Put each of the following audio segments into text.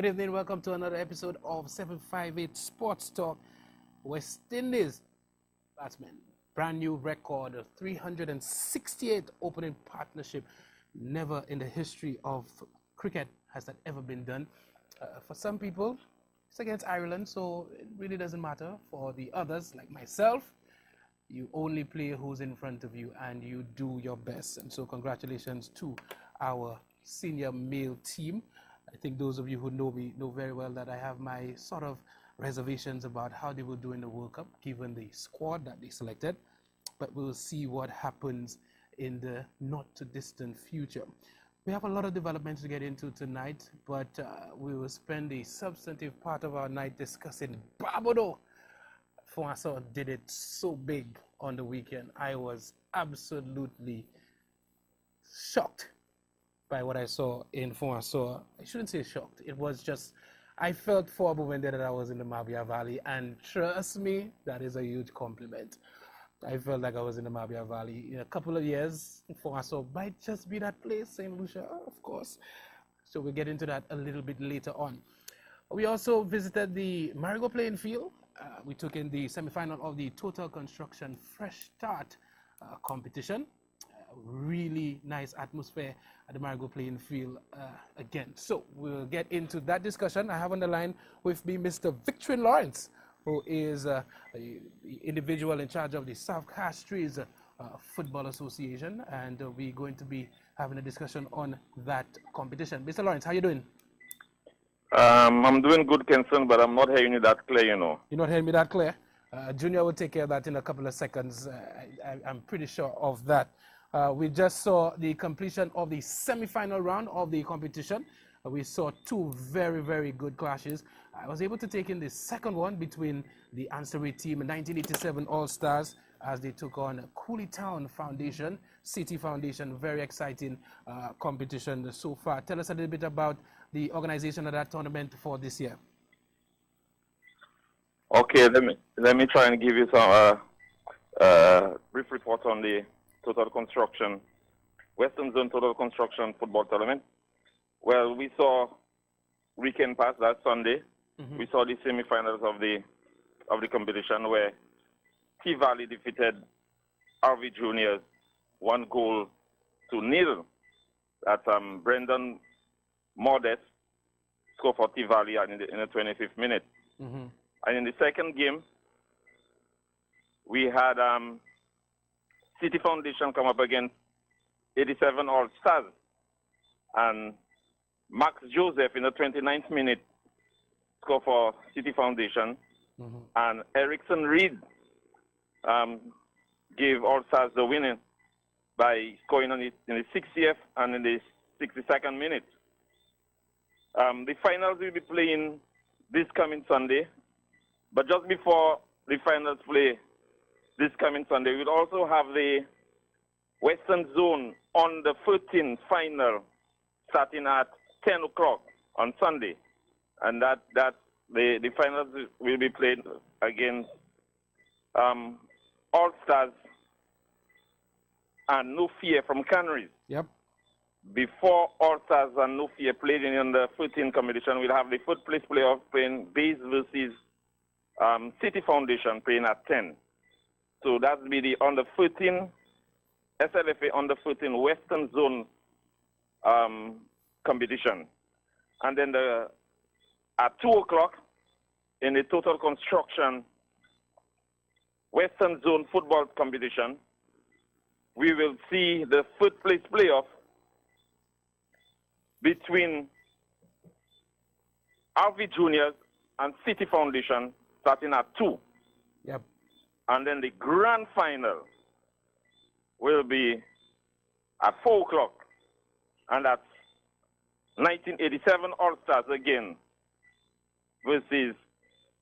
Good evening, welcome to another episode of 758 Sports Talk. West Indies batsman, brand new record of 368 opening partnership. Never in the history of cricket has that ever been done. For some people, it's against Ireland, so it really doesn't matter. For the others, like myself, you only play who's in front of you and you do your best. And so congratulations to our senior male team. I think those of you who know me know very well that I have my sort of reservations about how they will do in the World Cup, given the squad that they selected. But we'll see what happens in the not-too-distant future. We have a lot of developments to get into tonight, but we will spend a substantive part of our night discussing Barbados. Fonso did it so big on the weekend. I was absolutely shocked by what I saw in Fonso. I shouldn't say shocked. It was just, I felt for a moment that I was in the Mabia Valley, and trust me, that is a huge compliment. I felt like I was in the Mabia Valley. In a couple of years, Fonso might just be that place, St. Lucia, of course. So we'll get into that a little bit later on. We also visited the Marigo playing field. We took in the semi-final of the Total Construction Fresh Start competition. Really nice atmosphere at the Marigo playing field again. So we'll get into that discussion. I have on the line with me Mr. Victor Lawrence, who is the individual in charge of the South Castries Football Association, and we're going to be having a discussion on that competition. Mr. Lawrence, how are you doing? I'm doing good, Kenson, but I'm not hearing you that clear, you know. You're not hearing me that clear? Junior will take care of that in a couple of seconds. I'm pretty sure of that. We just saw the completion of the semi-final round of the competition. We saw two very, very good clashes. I was able to take in the second one between the Ansari team and 1987 All-Stars as they took on Cooley Town Foundation, City Foundation. Very exciting competition so far. Tell us a little bit about the organization of that tournament for this year. Okay, let me try and give you some brief report on the Total Construction, Western Zone Total Construction Football Tournament. Well, we saw weekend pass that Sunday. Mm-hmm. We saw the semi-finals of the competition where T Valley defeated RV Juniors 1-0. That Brendan Modest scored for T Valley in the 25th minute. Mm-hmm. And in the second game, we had City Foundation come up against 87 All-Stars. And Max Joseph in the 29th minute scored for City Foundation. Mm-hmm. And Erickson Reed gave All-Stars the winning by scoring in the 60th and in the 62nd minute. The finals will be playing this coming Sunday. But just before the finals play this coming Sunday, we'll also have the Western Zone on the 13th final starting at 10 o'clock on Sunday. And that the finals will be played against All-Stars and No Fear from Canaries. Yep. Before All-Stars and No Fear played in the 14th competition, we'll have the fourth place playoff playing Bays versus City Foundation playing at 10. So that will be the under 14 SLFA under 14 Western Zone competition. And then at 2 o'clock in the Total Construction Western Zone football competition, we will see the fourth place playoff between RV Juniors and City Foundation starting at 2. Yep. And then the grand final will be at 4 o'clock. And that's 1987 All-Stars again versus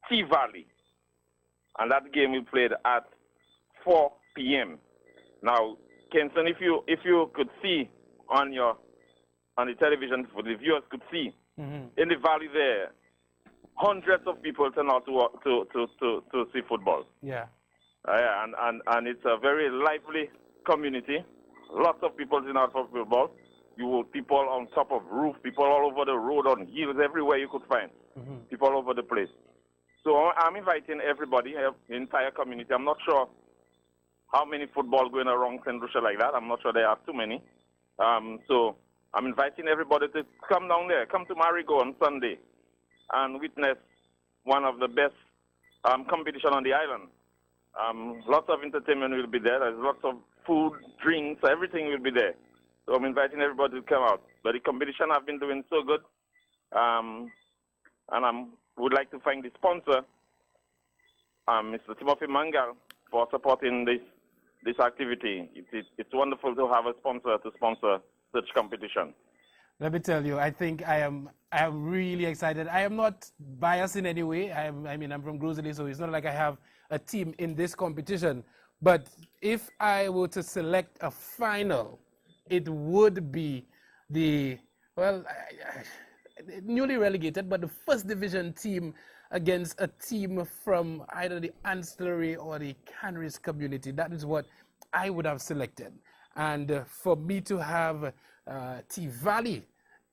T Valley. And that game will be played at 4 p.m. Now, Kenson, if you could see on the television, for the viewers could see, mm-hmm. in the valley there, hundreds of people turn out to see football. Yeah. And it's a very lively community. Lots of people turn out for football. people on top of roof, people all over the road, on hills, everywhere you could find. People all over the place. So I'm inviting everybody, the entire community. I'm not sure how many football going around St. Lucia like that. I'm not sure there are too many. So I'm inviting everybody to come down there, come to Marigot on Sunday and witness one of the best competition on the island. Lots of entertainment will be there. There's lots of food, drinks, everything will be there. So I'm inviting everybody to come out. But the competition have been doing so good. And I would like to thank the sponsor, Mr. Timothy Mangal, for supporting this activity. It's wonderful to have a sponsor to sponsor such competition. Let me tell you, I think I am really excited. I am not biased in any way. I'm from Grosley, so it's not like I have a team in this competition. But if I were to select a final, it would be the, newly relegated, but the first division team against a team from either the ancillary or the Canaries community. That is what I would have selected. And for me to have T Valley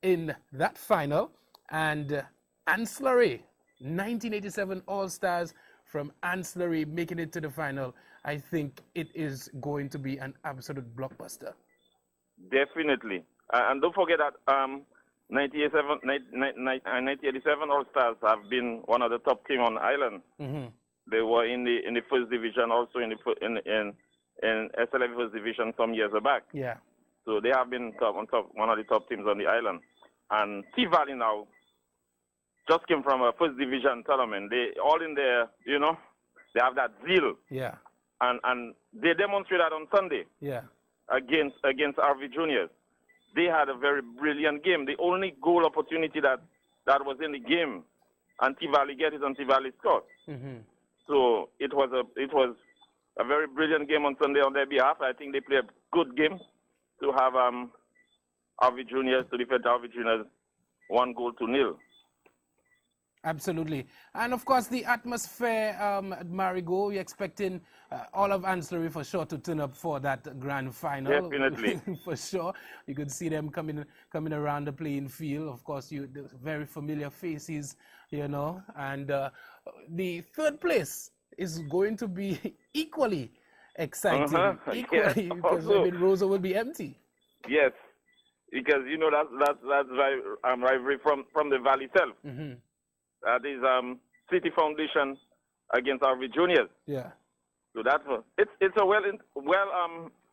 in that final and ancillary, 1987 All-Stars from ancillary making it to the final, I think it is going to be an absolute blockbuster. Definitely. And don't forget that 1987 All-Stars have been one of the top teams on the island. They were in the first division, also in SLF first division some years back. Yeah. So they have been one of the top teams on the island. And T Valley now just came from a first division tournament. They all in there, they have that zeal. Yeah. And they demonstrated that on Sunday. Yeah. Against RV Juniors. They had a very brilliant game. The only goal opportunity that was in the game, and T Valley get it, and T Valley scored. So it was a very brilliant game on Sunday on their behalf. I think they played a good game to have RV Juniors to defeat RV Juniors 1-0. Absolutely. And of course, the atmosphere at Marigot, we're expecting all of ancillary for sure to turn up for that grand final. Definitely. For sure. You could see them coming around the playing field. Of course, the very familiar faces, and the third place is going to be equally exciting. Equally, because Rosa will be empty. Yes, because that's rivalry from the valley itself. That is City Foundation against RV Juniors. Yeah. So that's it's the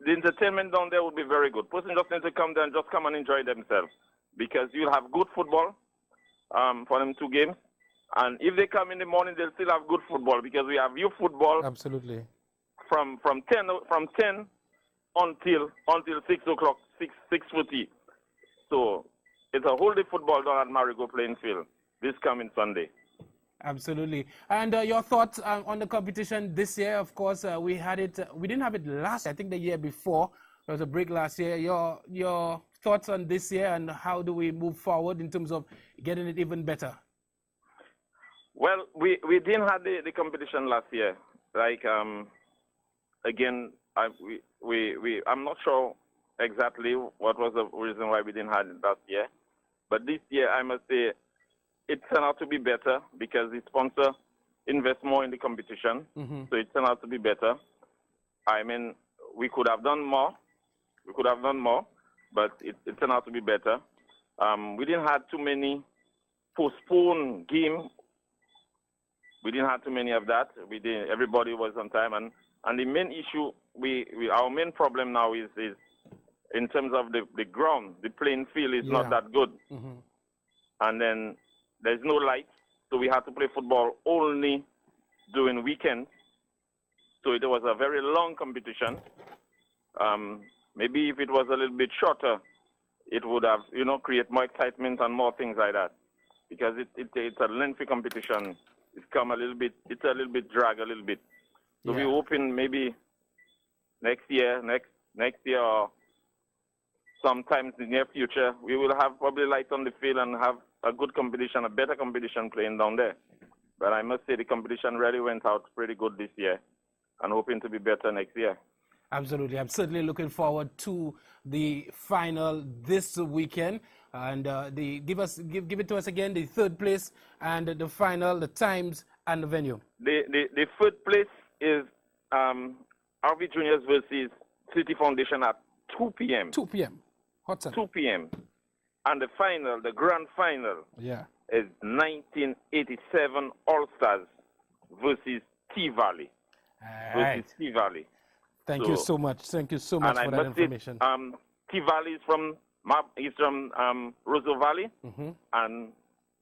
entertainment down there would be very good. Person just need to come there and just come and enjoy themselves, because you'll have good football for them 2 games, and if they come in the morning, they'll still have good football, because we have youth football. Absolutely. From 10 until 6 o'clock, 6:30. So it's a whole day football down at Marigot playing field this coming Sunday. Absolutely. And your thoughts on the competition this year? Of course, we didn't have it last, I think the year before. There was a break last year. Your thoughts on this year, and how do we move forward in terms of getting it even better? Well, we didn't have the competition last year. Again, I'm not sure exactly what was the reason why we didn't have it last year. But this year, I must say, it turned out to be better, because the sponsor invests more in the competition. So it turned out to be better. I mean, we could have done more. But it turned out to be better. We didn't have too many postponed games. We didn't have too many of that. Everybody was on time. And the main issue, our main problem now is in terms of the ground. The playing field is not that good. And then there's no light, so we had to play football only during weekends. So it was a very long competition. Maybe if it was a little bit shorter, it would have, create more excitement and more things like that. Because it's a lengthy competition. It's a little bit drag a little bit. So we're hoping maybe next year or sometimes in the near future, we will have probably lights on the field and have a good competition, a better competition playing down there. But I must say the competition really went out pretty good this year, and hoping to be better next year. Absolutely. I'm certainly looking forward to the final this weekend. And give it to us again, the third place and the final, the times and the venue. The third place is RV Juniors versus City Foundation at 2 p.m. 2 p.m. Hot sun. 2 p.m. And the final, the grand final, is 1987 All-Stars versus T-Valley. Right. Versus T-Valley. Thank you so much. Thank you so much for that information. T-Valley is from Roseau Valley, and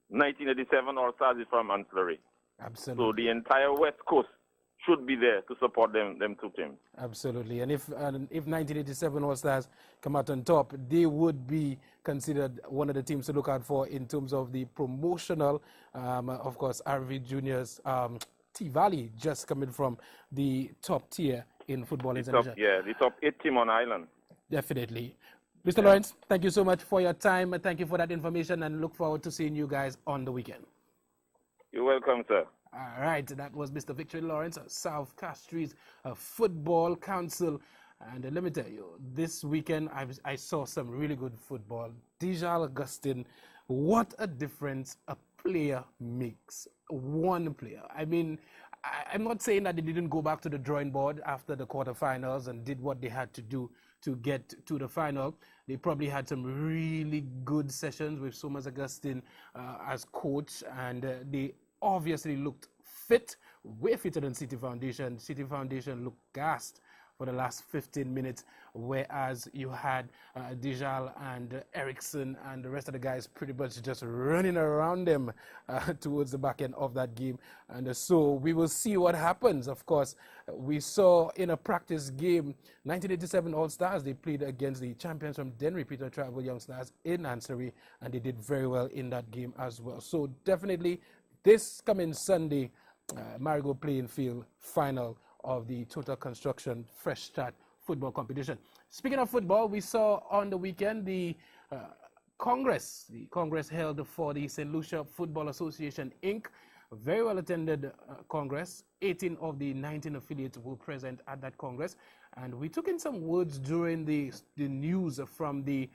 1987 All-Stars is from Ancillary. Absolutely. So the entire West Coast should be there to support them two teams. Absolutely. And if 1987 All-Stars come out on top, they would be considered one of the teams to look out for in terms of the promotional, of course, RV Juniors, T-Valley just coming from the top tier in football international. The top 8 team on the island. Definitely. Mr. Lawrence, thank you so much for your time. Thank you for that information, and look forward to seeing you guys on the weekend. You're welcome, sir. All right, that was Mr. Victory Lawrence of South Castries Football Council. And let me tell you, this weekend I saw some really good football. Dijal Augustine, what a difference a player makes. One player. I mean, I'm not saying that they didn't go back to the drawing board after the quarterfinals and did what they had to do to get to the final. They probably had some really good sessions with Somas Augustine as coach, and they obviously looked fit, way fitter than City Foundation. City Foundation looked gassed for the last 15 minutes, whereas you had Dijal and Erickson and the rest of the guys pretty much just running around them towards the back end of that game. And so we will see what happens. Of course, we saw in a practice game, 1987 All-Stars, they played against the champions from Dennery Peter Travel Young Stars in Ancillary, and they did very well in that game as well. So definitely this coming Sunday, Marigold Playing Field final of the Total Construction Fresh Start football competition. Speaking of football, we saw on the weekend the Congress held for the St. Lucia Football Association, Inc. A very well attended Congress. 18 of the 19 affiliates were present at that Congress. And we took in some words during the news from the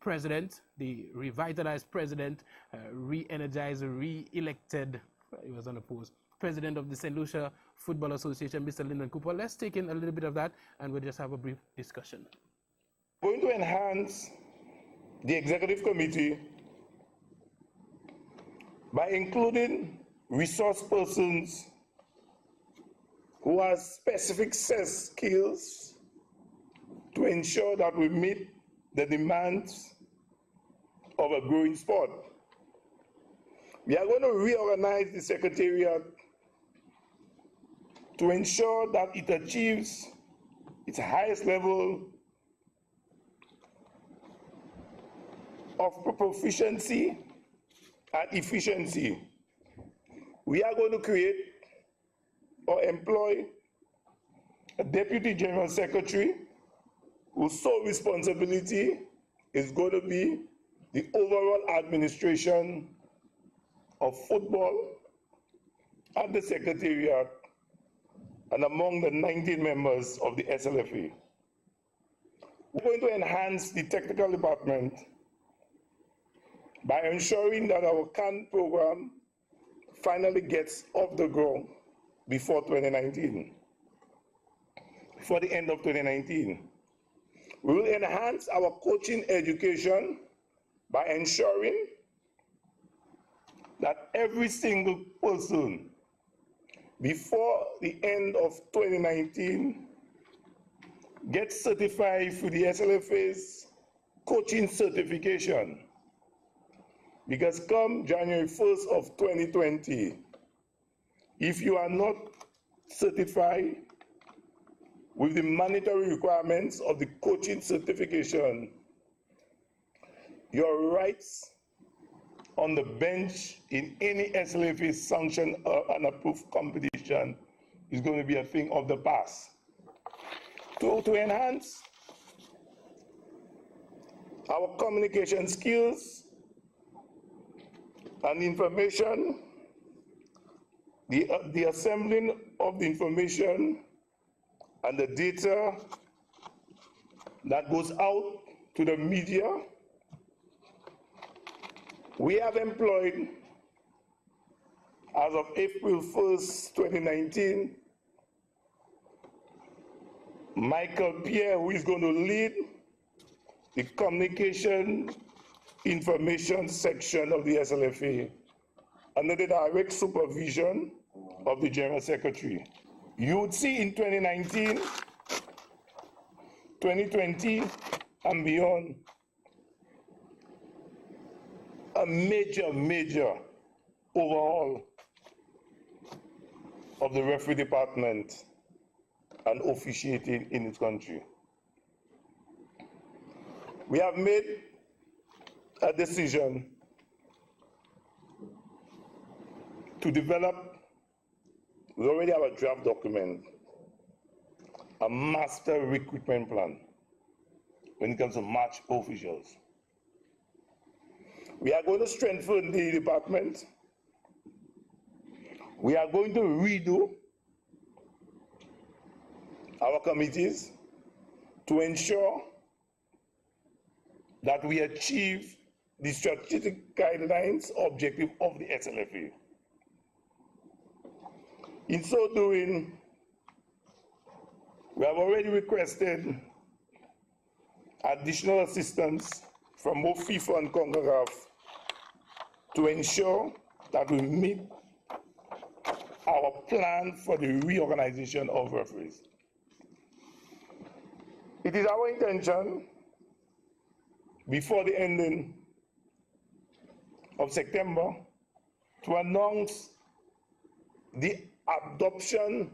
president, the revitalized president, re-energized, re-elected, he was unopposed, president of the St. Lucia Football Association, Mr. Lyndon Cooper. Let's take in a little bit of that, and we'll just have a brief discussion. We're going to enhance the executive committee by including resource persons who have specific skills to ensure that we meet the demands of a growing sport. We are going to reorganize the secretariat to ensure that it achieves its highest level of proficiency and efficiency. We are going to create or employ a deputy general secretary whose sole responsibility is going to be the overall administration of football at the secretariat and among the 19 members of the SLFA. We're going to enhance the technical department by ensuring that our CAN program finally gets off the ground before 2019, before the end of 2019. We will enhance our coaching education by ensuring that every single person before the end of 2019 gets certified through the SLFA's coaching certification. Because come January 1st of 2020, if you are not certified with the mandatory requirements of the coaching certification, your rights on the bench in any SLFA sanctioned and approved competition is going to be a thing of the past. To enhance our communication skills and information, the assembling of the information and the data that goes out to the media, we have employed, as of April 1st, 2019, Michael Pierre, who is going to lead the communication information section of the SLFA under the direct supervision of the General Secretary. You would see in 2019, 2020, and beyond, a major overhaul of the referee department and officiating in this country. We have made a decision to develop, we already have a draft document, a master recruitment plan when it comes to match officials. We are going to strengthen the department. We are going to redo our committees to ensure that we achieve the strategic guidelines objective of the SLFA. In so doing, we have already requested additional assistance from both FIFA and CONCACAF to ensure that we meet our plan for the reorganization of referees. It is our intention, before the ending of September, to announce the adoption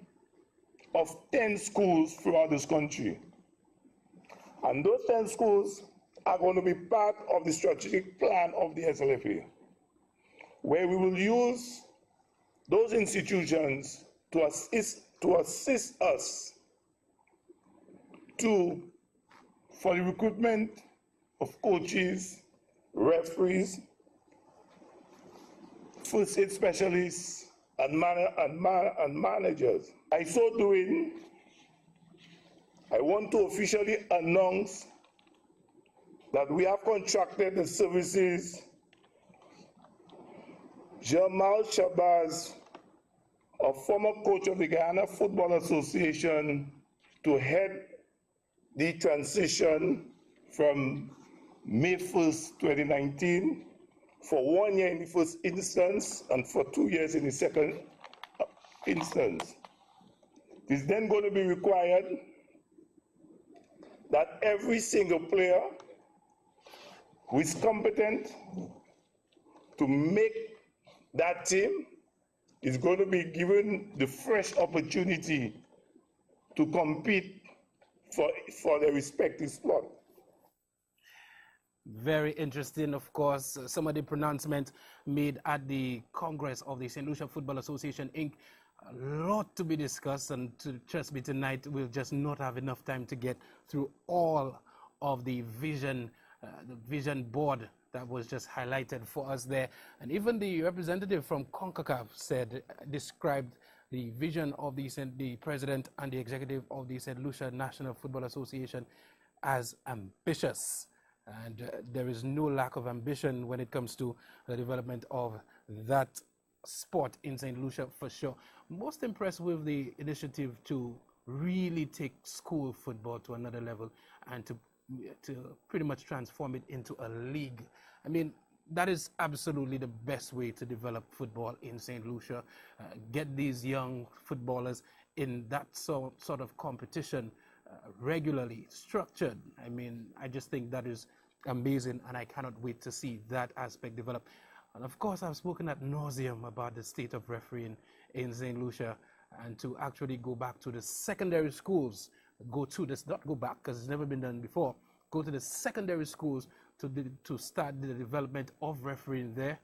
of 10 schools throughout this country. And those 10 schools are going to be part of the strategic plan of the SLFA, where we will use those institutions to assist us for the recruitment of coaches, referees, first aid specialists, and managers. By so doing, I want to officially announce that we have contracted the services Jamal Shabazz, a former coach of the Guyana Football Association, to head the transition from May 1st, 2019, for 1 year in the first instance and for 2 years in the second instance. It is then going to be required that every single player who is competent to make that team is going to be given the fresh opportunity to compete for their respective sport. Very interesting, of course. Some of the pronouncements made at the Congress of the St. Lucia Football Association, Inc. A lot to be discussed, and trust me, tonight we'll just not have enough time to get through all of the vision board that was just highlighted for us there. And even the representative from CONCACAF described the vision of the president and the executive of the St. Lucia National Football Association as ambitious. And there is no lack of ambition when it comes to the development of that sport in St. Lucia, for sure. Most impressed with the initiative to really take school football to another level and to pretty much transform it into a league. I mean, that is absolutely the best way to develop football in St. Lucia. Get these young footballers in that sort of competition regularly, structured. I mean, I just think that is amazing, and I cannot wait to see that aspect develop. And of course, I've spoken ad nauseum about the state of refereeing in St. Lucia, and to actually go back to the secondary schools, not go back because it's never been done before, go to the secondary schools to start the development of refereeing there.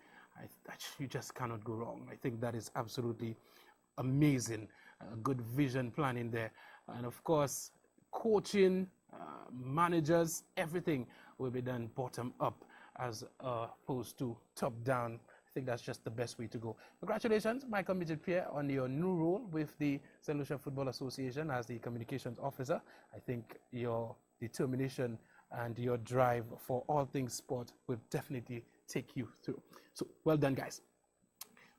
You just cannot go wrong. I think that is absolutely amazing. Good vision planning there. And of course, coaching, managers, everything will be done bottom up as opposed to top down. I think that's just the best way to go. Congratulations, my committed peer, on your new role with the St. Lucia Football Association as the communications officer. I think your determination and your drive for all things sport will definitely take you through. So well done, guys.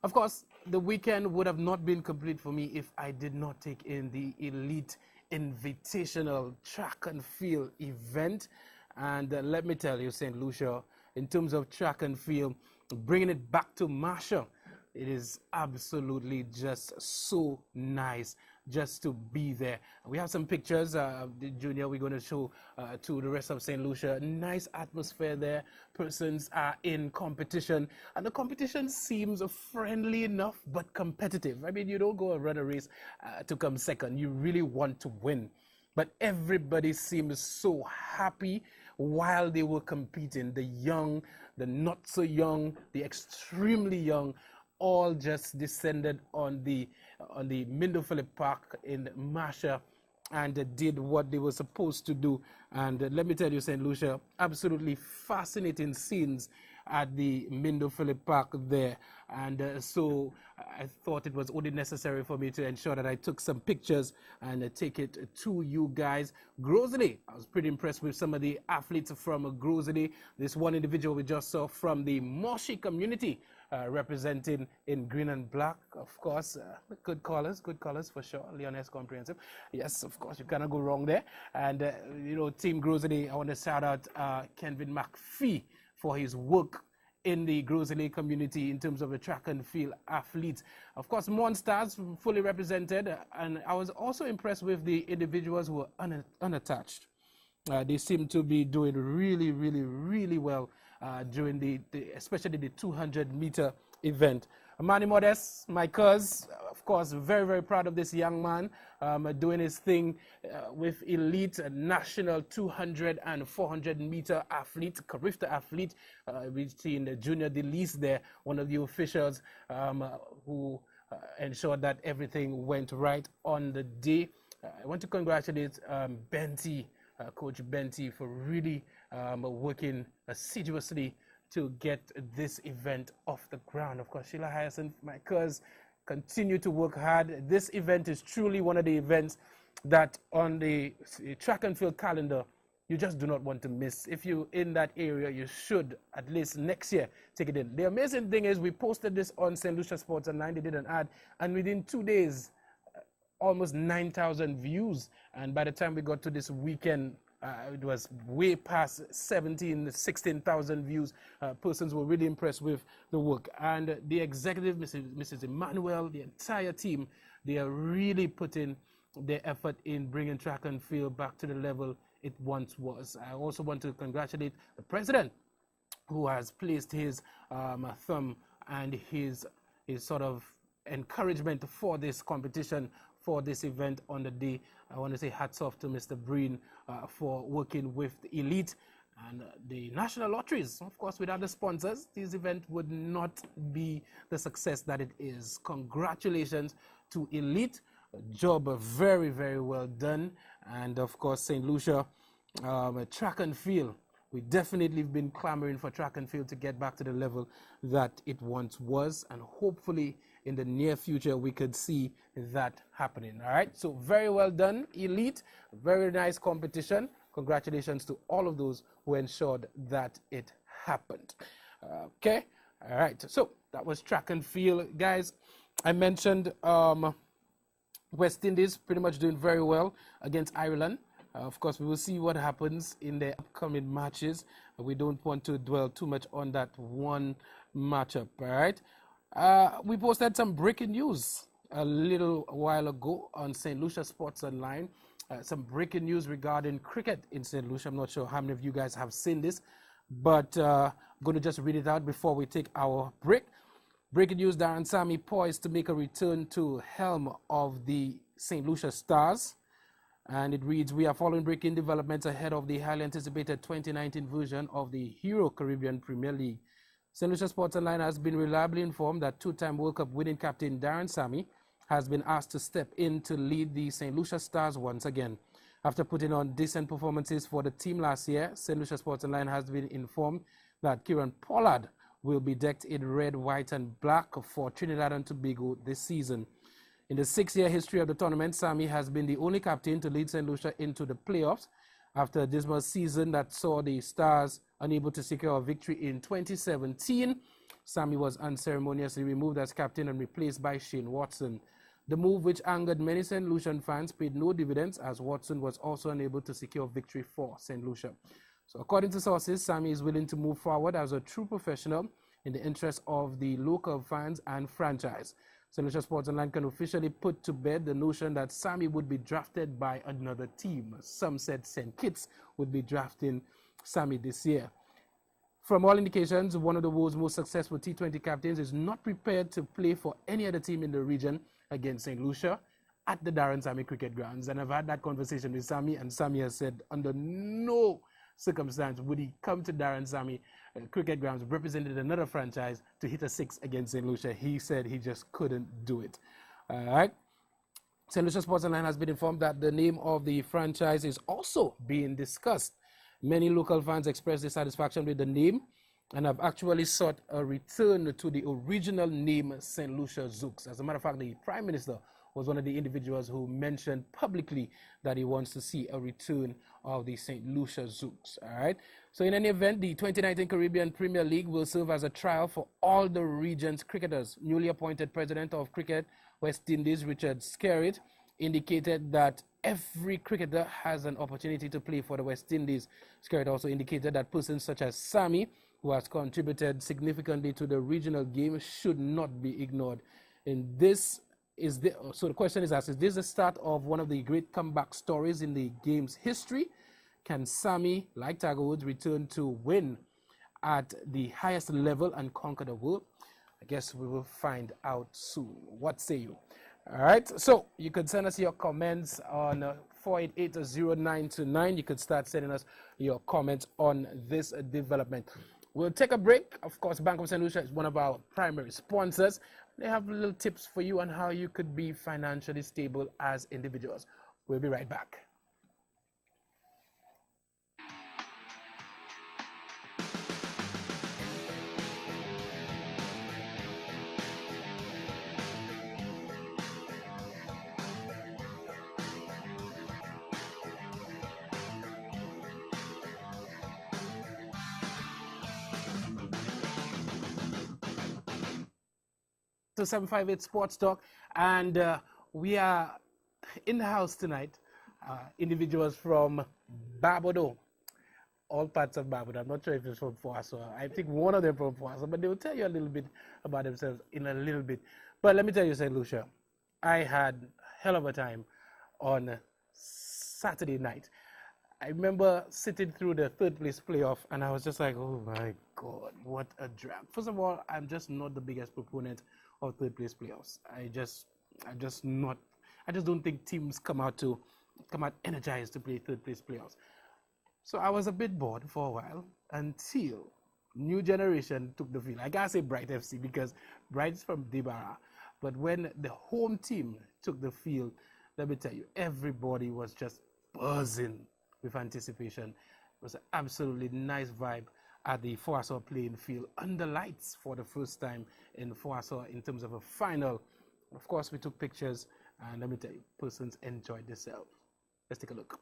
Of course, the weekend would have not been complete for me if I did not take in the Elite Invitational Track and Field event. And let me tell you, St. Lucia, in terms of track and field, bringing it back to Marshall, it is absolutely just so nice just to be there. We have some pictures, Junior, we're going to show to the rest of St. Lucia. Nice atmosphere there. Persons are in competition, and the competition seems friendly enough but competitive. I mean, you don't go and run a race to come second. You really want to win. But everybody seems so happy while they were competing. The young, the not so young, the extremely young, all just descended on the Mindon Phillip Park in Marshall and did what they were supposed to do. And let me tell you, St. Lucia, absolutely fascinating scenes at the Mindon Phillip Park there. And so I thought it was only necessary for me to ensure that I took some pictures and take it to you guys. Grosley, I was pretty impressed with some of the athletes from Grosley. This one individual we just saw from the Moshi community, representing in green and black, of course. Good colors for sure. Leoness Comprehensive. Yes, of course, you cannot go wrong there. And, you know, Team Grosley, I want to shout out Kenvin McPhee for his work in the Grosley community in terms of the track and field athletes. Of course, Monsters fully represented, and I was also impressed with the individuals who were unattached. They seem to be doing really, really, really well during especially the 200-meter event. Manny Modest, my cuz, of course, very, very proud of this young man doing his thing with elite national 200 and 400-meter athlete, Carifta athlete, reaching the Junior Delis there, one of the officials who ensured that everything went right on the day. I want to congratulate Benty, Coach Benty, for really working assiduously to get this event off the ground. Of course, Sheila Hyacinth, my cuz, continue to work hard. This event is truly one of the events that on the track and field calendar, you just do not want to miss. If you're in that area, you should, at least next year, take it in. The amazing thing is we posted this on St. Lucia Sports Online. They did an ad, and within 2 days, almost 9,000 views. And by the time we got to this weekend, it was way past 16,000 views. Persons were really impressed with the work. And the executive, Mrs. Emmanuel, the entire team, they are really putting their effort in bringing track and field back to the level it once was. I also want to congratulate the president, who has placed his thumb and his sort of encouragement for this competition, for this event on the day. I want to say hats off to Mr. Breen for working with the Elite and the national lotteries. Of course, without the sponsors, this event would not be the success that it is. Congratulations to Elite. Job very, very well done. And of course, St. Lucia, track and field. We definitely have been clamoring for track and field to get back to the level that it once was, and hopefully in the near future we could see that happening. All right, so very well done, Elite. Very nice competition. Congratulations to all of those who ensured that it happened. Okay, all right, so that was track and field, guys. I mentioned West Indies pretty much doing very well against Ireland. Of course, we will see what happens in the upcoming matches. We don't want to dwell too much on that one matchup, all right? We posted some breaking news a little while ago on St. Lucia Sports Online. Some breaking news regarding cricket in St. Lucia. I'm not sure how many of you guys have seen this, but I'm going to just read it out before we take our break. Breaking news, Darren Sammy poised to make a return to helm of the St. Lucia Stars. And it reads, we are following breaking developments ahead of the highly anticipated 2019 version of the Hero Caribbean Premier League. St. Lucia Sports Online has been reliably informed that two-time World Cup winning captain Darren Sammy has been asked to step in to lead the St. Lucia Stars once again. After putting on decent performances for the team last year, St. Lucia Sports Online has been informed that Kieran Pollard will be decked in red, white, and black for Trinidad and Tobago this season. In the 6-year history of the tournament, Sammy has been the only captain to lead St. Lucia into the playoffs after a dismal season that saw the Stars unable to secure a victory in 2017. Sammy was unceremoniously removed as captain and replaced by Shane Watson. The move, which angered many St. Lucian fans, paid no dividends as Watson was also unable to secure victory for St. Lucia. So according to sources, Sammy is willing to move forward as a true professional in the interest of the local fans and franchise. St. Lucia Sports Online can officially put to bed the notion that Sammy would be drafted by another team. Some said St. Kitts would be drafting Sammy this year. From all indications, one of the world's most successful T20 captains is not prepared to play for any other team in the region against St. Lucia at the Darren Sammy Cricket Grounds. And I've had that conversation with Sammy, and Sammy has said under no circumstance would he come to Darren Sammy Cricket Grounds, represented another franchise, to hit a 6 against St. Lucia. He said he just couldn't do it. All right. St. Lucia Sports Online has been informed that the name of the franchise is also being discussed. Many local fans expressed dissatisfaction with the name and have actually sought a return to the original name, St. Lucia Zouks. As a matter of fact, the Prime Minister was one of the individuals who mentioned publicly that he wants to see a return of the St. Lucia Zouks. All right. So in any event, the 2019 Caribbean Premier League will serve as a trial for all the region's cricketers. Newly appointed President of Cricket West Indies, Richard Skerritt, indicated that every cricketer has an opportunity to play for the West Indies. Skerritt also indicated that persons such as Sammy, who has contributed significantly to the regional game, should not be ignored. So the question is asked, is this the start of one of the great comeback stories in the game's history? Can Sammy, like Tiger Woods, return to win at the highest level and conquer the world? I guess we will find out soon. What say you? All right, so you can send us your comments on 488-0929. You could start sending us your comments on this development. We'll take a break. Of course, Bank of St. Lucia is one of our primary sponsors. They have little tips for you on how you could be financially stable as individuals. We'll be right back. To 758 Sports Talk, and we are in the house tonight. Individuals from Barbados, all parts of Barbados. I'm not sure if it's from Foasso. I think one of them from Foasso, but they will tell you a little bit about themselves in a little bit. But let me tell you, St. Lucia, I had a hell of a time on Saturday night. I remember sitting through the third place playoff, and I was just like, oh my God, what a drag. First of all, I'm just not the biggest proponent of third place playoffs. I just don't think teams come out energized to play third place playoffs. So I was a bit bored for a while until New Generation took the field. I can't say Bright FC because Bright's from Debarra, but when the home team took the field, let me tell you, everybody was just buzzing with anticipation. It was an absolutely nice vibe at the Foasso playing field under lights for the first time in Foasso in terms of a final. Of course, we took pictures, and let me tell you, persons enjoyed themselves. Let's take a look.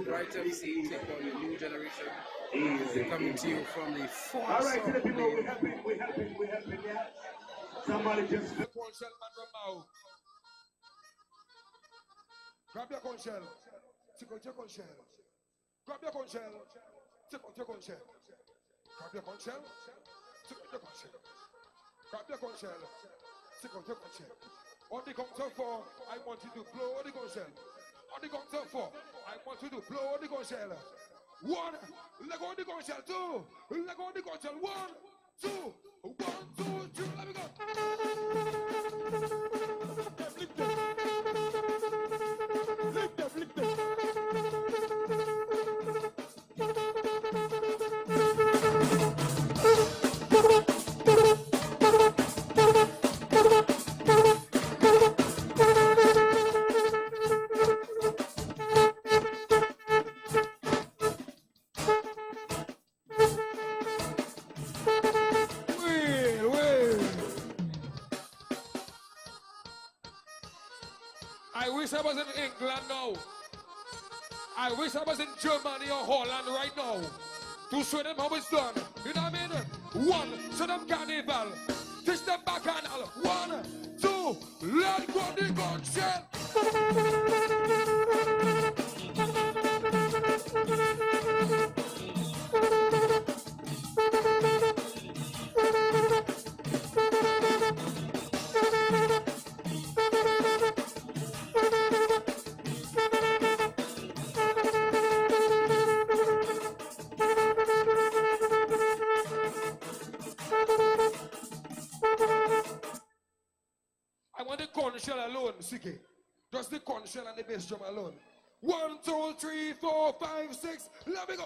Bright FC take on the New Generation. Coming to you from the Foasso. All right, to the people, we're helping, yeah. Somebody just the corn shell man from now. Grab your corn shell. Take out your corn shell. Grab your corn shell. Take out your corn shell. Grab your corn shell. Take out your corn shell. Grab your corn shell. Take out your corn shell. On the count of 4, I want you to blow the corn shell. On the count of 4, I want you to blow the corn shell. 1, let go the corn shell. 2, let go the corn shell. 1, 2, 1, 2, 3, let me go. Lick them. Lick them, lick them. I wish I was in England now. I wish I was in Germany or Holland right now to show them how it's done. You know what I mean? One, show them carnival. Teach them bacchanal. 1, 2, let go the gunshot. I want the corn shell alone, Siki. Just the corn shell and the bass drum alone. 1, 2, 3, 4, 5, 6. Let me go.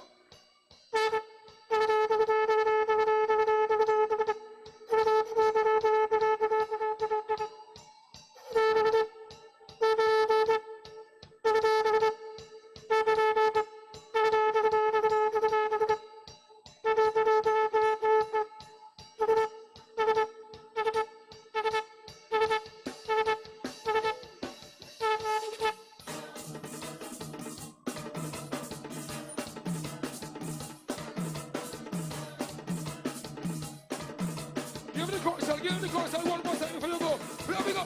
Give him the console one more time before you go. Here we go.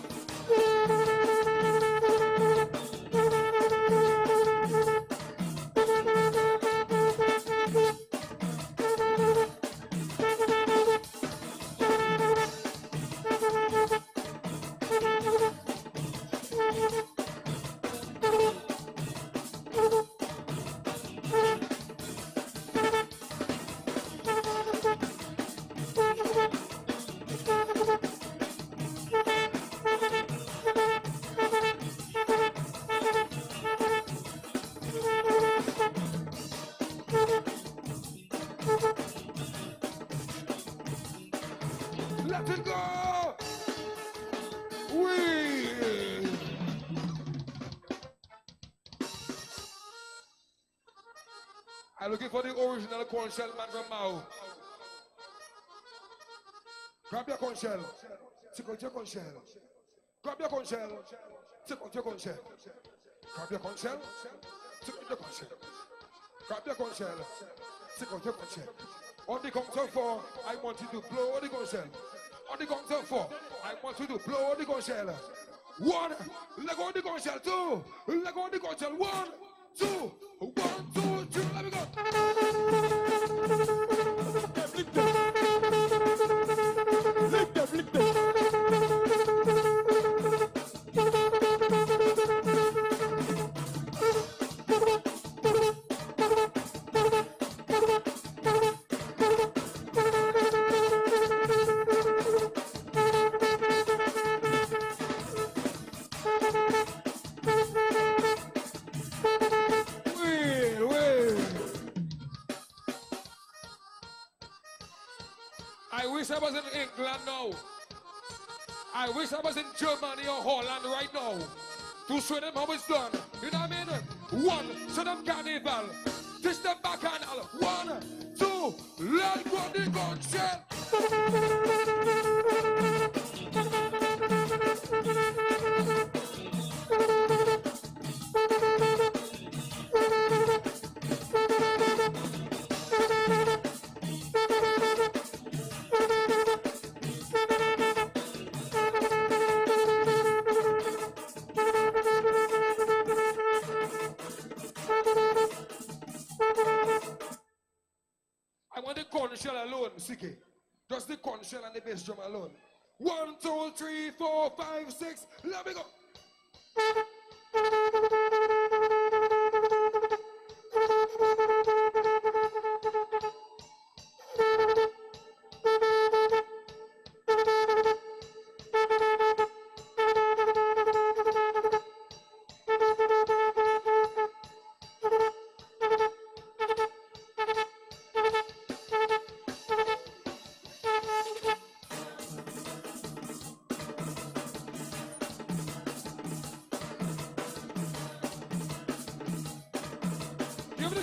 Let it go! I'm looking for the original corn shell man from Mao. Grab your corn shell. Take out your corn shell. Grab your corn shell. Take out your corn shell. Grab your corn shell. Take out your corn shell. Grab your corn shell. Take out your corn shell. On the count of 4, I want you to blow the corn shell. On the count of 4, I want you to blow the corn shell. 1, let go the corn shell. 2, let go the corn shell. 1, 2, 1, 2, 3, let me go. Lick them. Lick them, lick them. I wish I was in England now. I wish I was in Germany or Holland right now to show them how it's done. You know what I mean? 1, show them carnival. Teach them bacchanal. 1, 2, let go the gunshot. I want the corn shell alone, Siki. Just the corn shell and the bass drum alone. 1, 2, 3, 4, 5, 6. Let me go.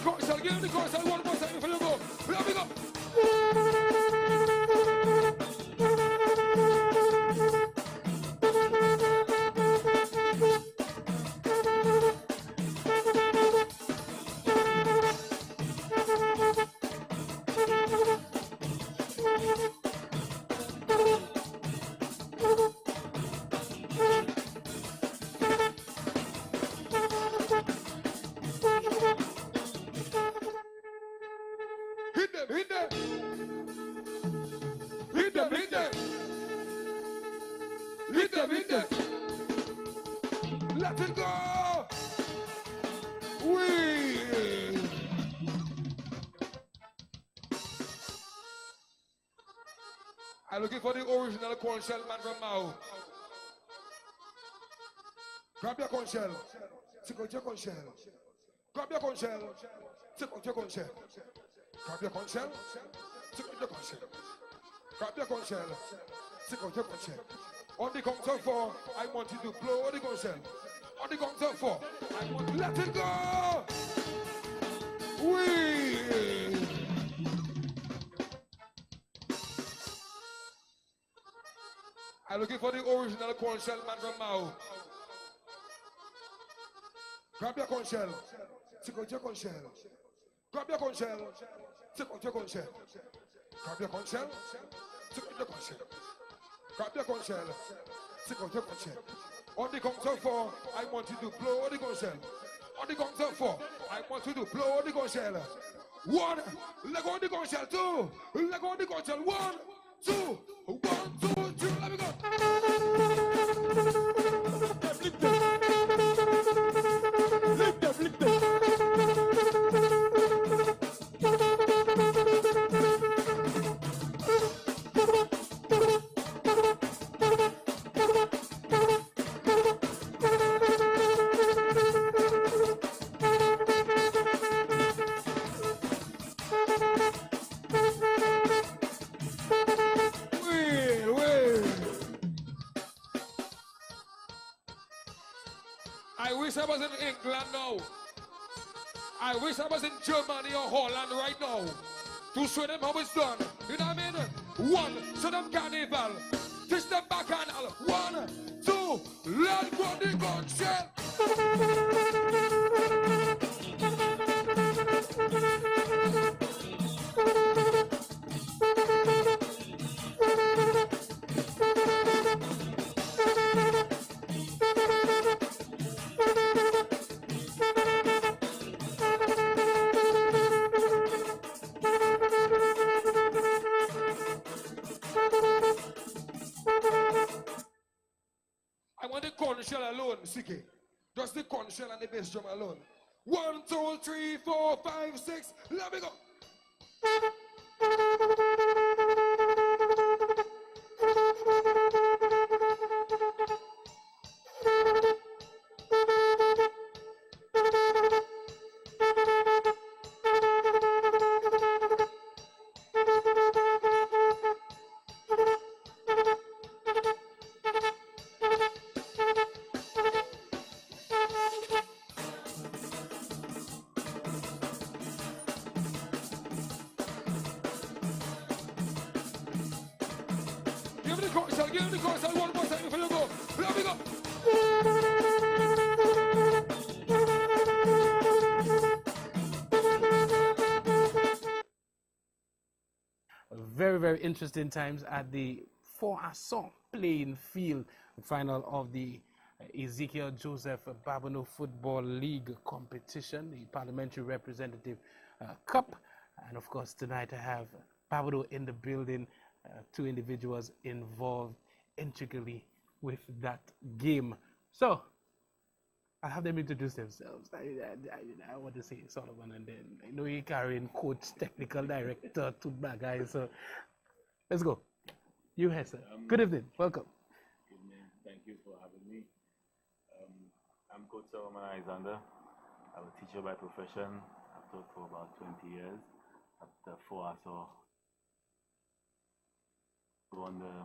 console, give him the console one more time before you go. Let me go. Hit them, hit them. Hit them, hit them. Hit them, hit them. Let it go. Wee. I'm looking for the original corn shell man from Mao. Grab your corn shell. Take out your corn shell. Grab your corn shell. Take out your corn shell. Grab your corn shell. Take out your corn shell. Grab your corn shell. Take out your corn shell. On the count of 4, I want you to blow the corn shell. On the count of 4, I want to let it go. Wee. I'm looking for the original corn shell man from Mao. Grab your corn shell. Take out your corn shell. Grab your corn shell. Take out your corn shell. Grab your corn shell. Take out your corn shell. Grab your corn shell. Take out your corn shell. On the count of 4, I want you to blow the corn shell. On the count of 4, I want you to blow the corn shell. 1, let go of the corn shell. 2, let go of the corn shell. 1, 2, 1, 2, 3, let me go. Lift them. Lift them, lift them. I wish I was in England now. I wish I was in Germany or Holland right now to show them how it's done. You know what I mean? 1, show them carnival. Fish them bacchanal. 1, 2, let go the gun shell. I want the corn shell alone, Siki. Just the corn shell and the bass drum alone. 1, 2, 3, 4, 5, 6. Let me go. Give me the console one more time before you go. Let me go. Very, very interesting times at the For Assam playing field final of the Ezekiel Joseph Babano Football League competition, the Parliamentary Representative Cup. And of course, tonight I have Babano in the building, 2 individuals involved intricately with that game. So, I'll have them introduce themselves. I want to say Solomon, and then I know you're carrying coach, technical director, two bad guys. So, let's go. You here, sir. Good evening. Welcome. Good evening. Thank you for having me. I'm Coach Solomon Alexander. I'm a teacher by profession. I've taught for about 20 years at the FOASO. On the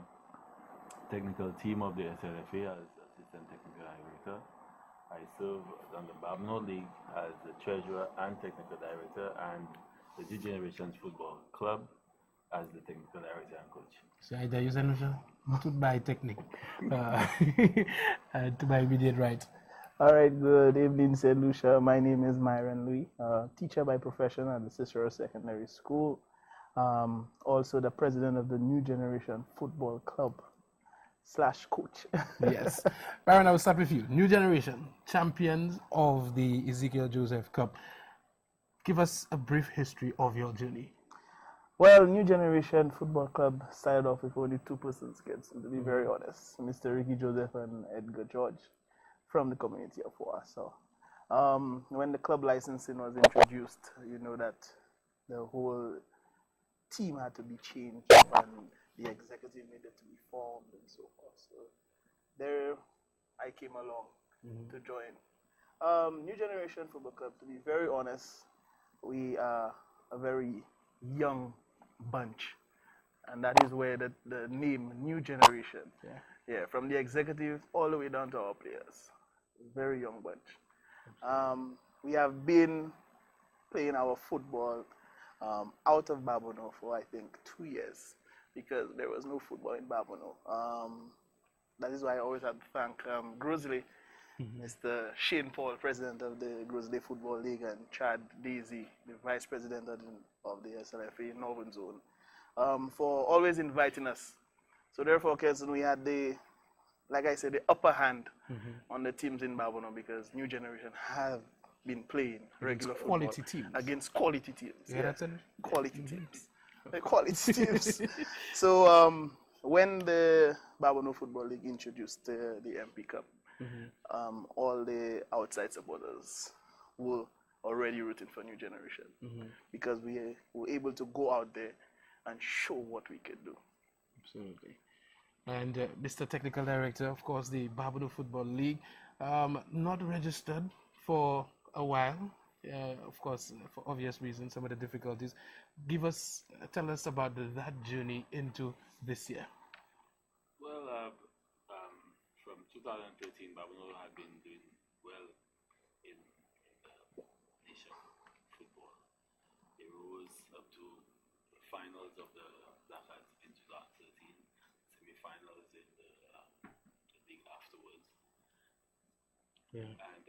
technical team of the SLFA as assistant technical director. I serve on the Babno League as the treasurer and technical director, and the New Generations Football Club as the technical director and coach. So I use to buy technique to my immediate right. All right, good evening, St. Lucia. My name is Myron Louis, teacher by profession at the Cicero Secondary School. Also the president of the New Generation Football Club / coach. Yes. Byron, I will start with you. New Generation, champions of the Ezekiel Joseph Cup. Give us a brief history of your journey. Well, New Generation Football Club started off with only 2 persons, kids, to be very honest. Mr. Ricky Joseph and Edgar George from the community of Warsaw. When the club licensing was introduced, you know that the whole team had to be changed and the executive needed to be formed and so forth. So there I came along to join. New Generation Football Club, to be very honest, we are a very young bunch. And that is where the name New Generation, from the executive all the way down to our players. Very young bunch. We have been playing our football out of Babono for I think 2 years because there was no football in Babono. That is why I always have to thank Grosley, Mr. Shane Paul, president of the Grosley Football League, and Chad Daisy, the vice president of the SLFA Northern Zone, for always inviting us. So therefore, Kelson, we had like I said, the upper hand on the teams in Babono because New Generation have been playing regular football quality teams. Against quality teams. Yeah, that's it. Quality teams. Quality teams. So when the Babono Football League introduced the MP Cup, all the outside supporters were already rooting for New Generation because we were able to go out there and show what we could do. Absolutely. And Mr. Technical Director, of course, the Babono Football League, not registered for a while, of course, for obvious reasons, some of the difficulties. Tell us about that journey into this year. Well, from 2013, Babono had been doing well in nation football. They rose up to the finals of the Black Hats in 2013. Semi-finals in the league afterwards. Yeah. And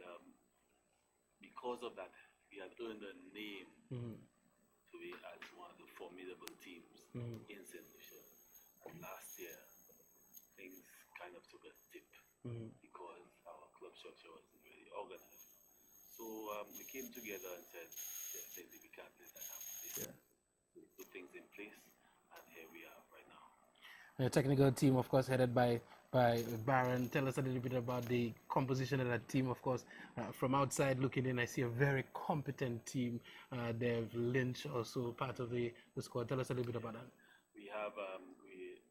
because of that, we had earned a name to be as one of the formidable teams in St. Lucia. And last year, things kind of took a dip because our club structure wasn't really organized. So we came together and said, we can't let that happen this year. We put things in place, and here we are right now. The technical team, of course, headed by Baron. Tell us a little bit about the composition of that team. Of course, from outside looking in, I see a very competent team. They've Lynch also part of the squad. Tell us a little bit about that. We have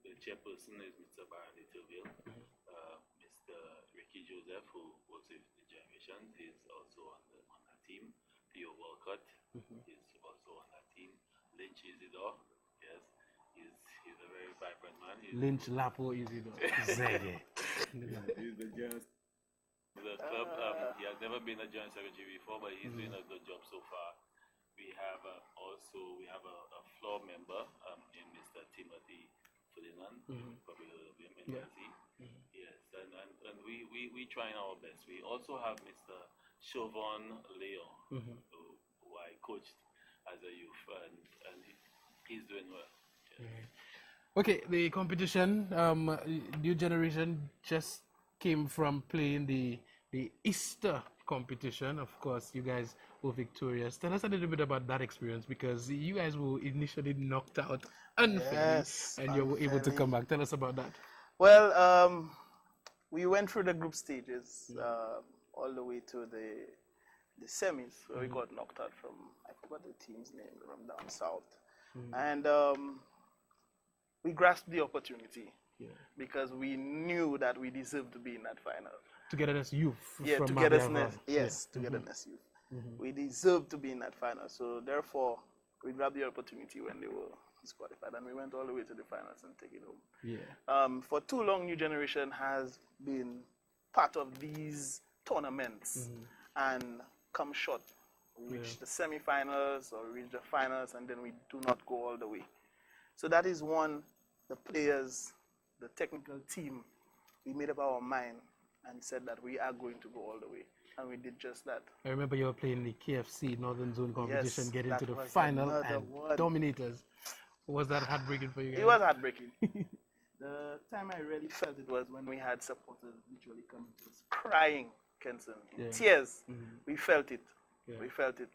the chairperson is Mr. Baron Littleville, Mr. Ricky Joseph, who works with the Generations, is also on that team. Theo Walcott is also on that team. Lynch Isidore, yes. He's a very vibrant man. Lynch Lapo Isidore. Zege. He's the joint the club. He has never been a joint secretary before, but he's doing a good job so far. We have a floor member in Mr. Timothy Ferdinand. Probably heard of him, Yes, and we trying our best. We also have Mr. Chauvin Leon, who I coached as a youth, and he's doing well. Yes. Okay, the competition, New Generation just came from playing the Easter competition. Of course, you guys were victorious. Tell us a little bit about that experience because you guys were initially knocked out unfairly, and you were able to come back. Tell us about that. Well, we went through the group stages all the way to the semis where we got knocked out from, I forgot the team's name, from down south. And we grasped the opportunity because we knew that we deserved to be in that final. Togetherness Youth. From Togetherness, Togetherness Youth. We deserved to be in that final. So therefore, we grabbed the opportunity when they were disqualified, and we went all the way to the finals and take it home. For too long, New Generation has been part of these tournaments and come short. We reach the semi-finals or reach the finals, and then we do not go all the way. So that is one, the players, the technical team, we made up our mind and said that we are going to go all the way. And we did just that. I remember you were playing the KFC Northern Zone competition, Yes, getting that to the was final another and one. dominators. Was that heartbreaking for you guys? It was heartbreaking. The time I really felt it was when we had supporters literally coming to us, crying, Kenson, in tears. We felt it. Yeah. We felt it.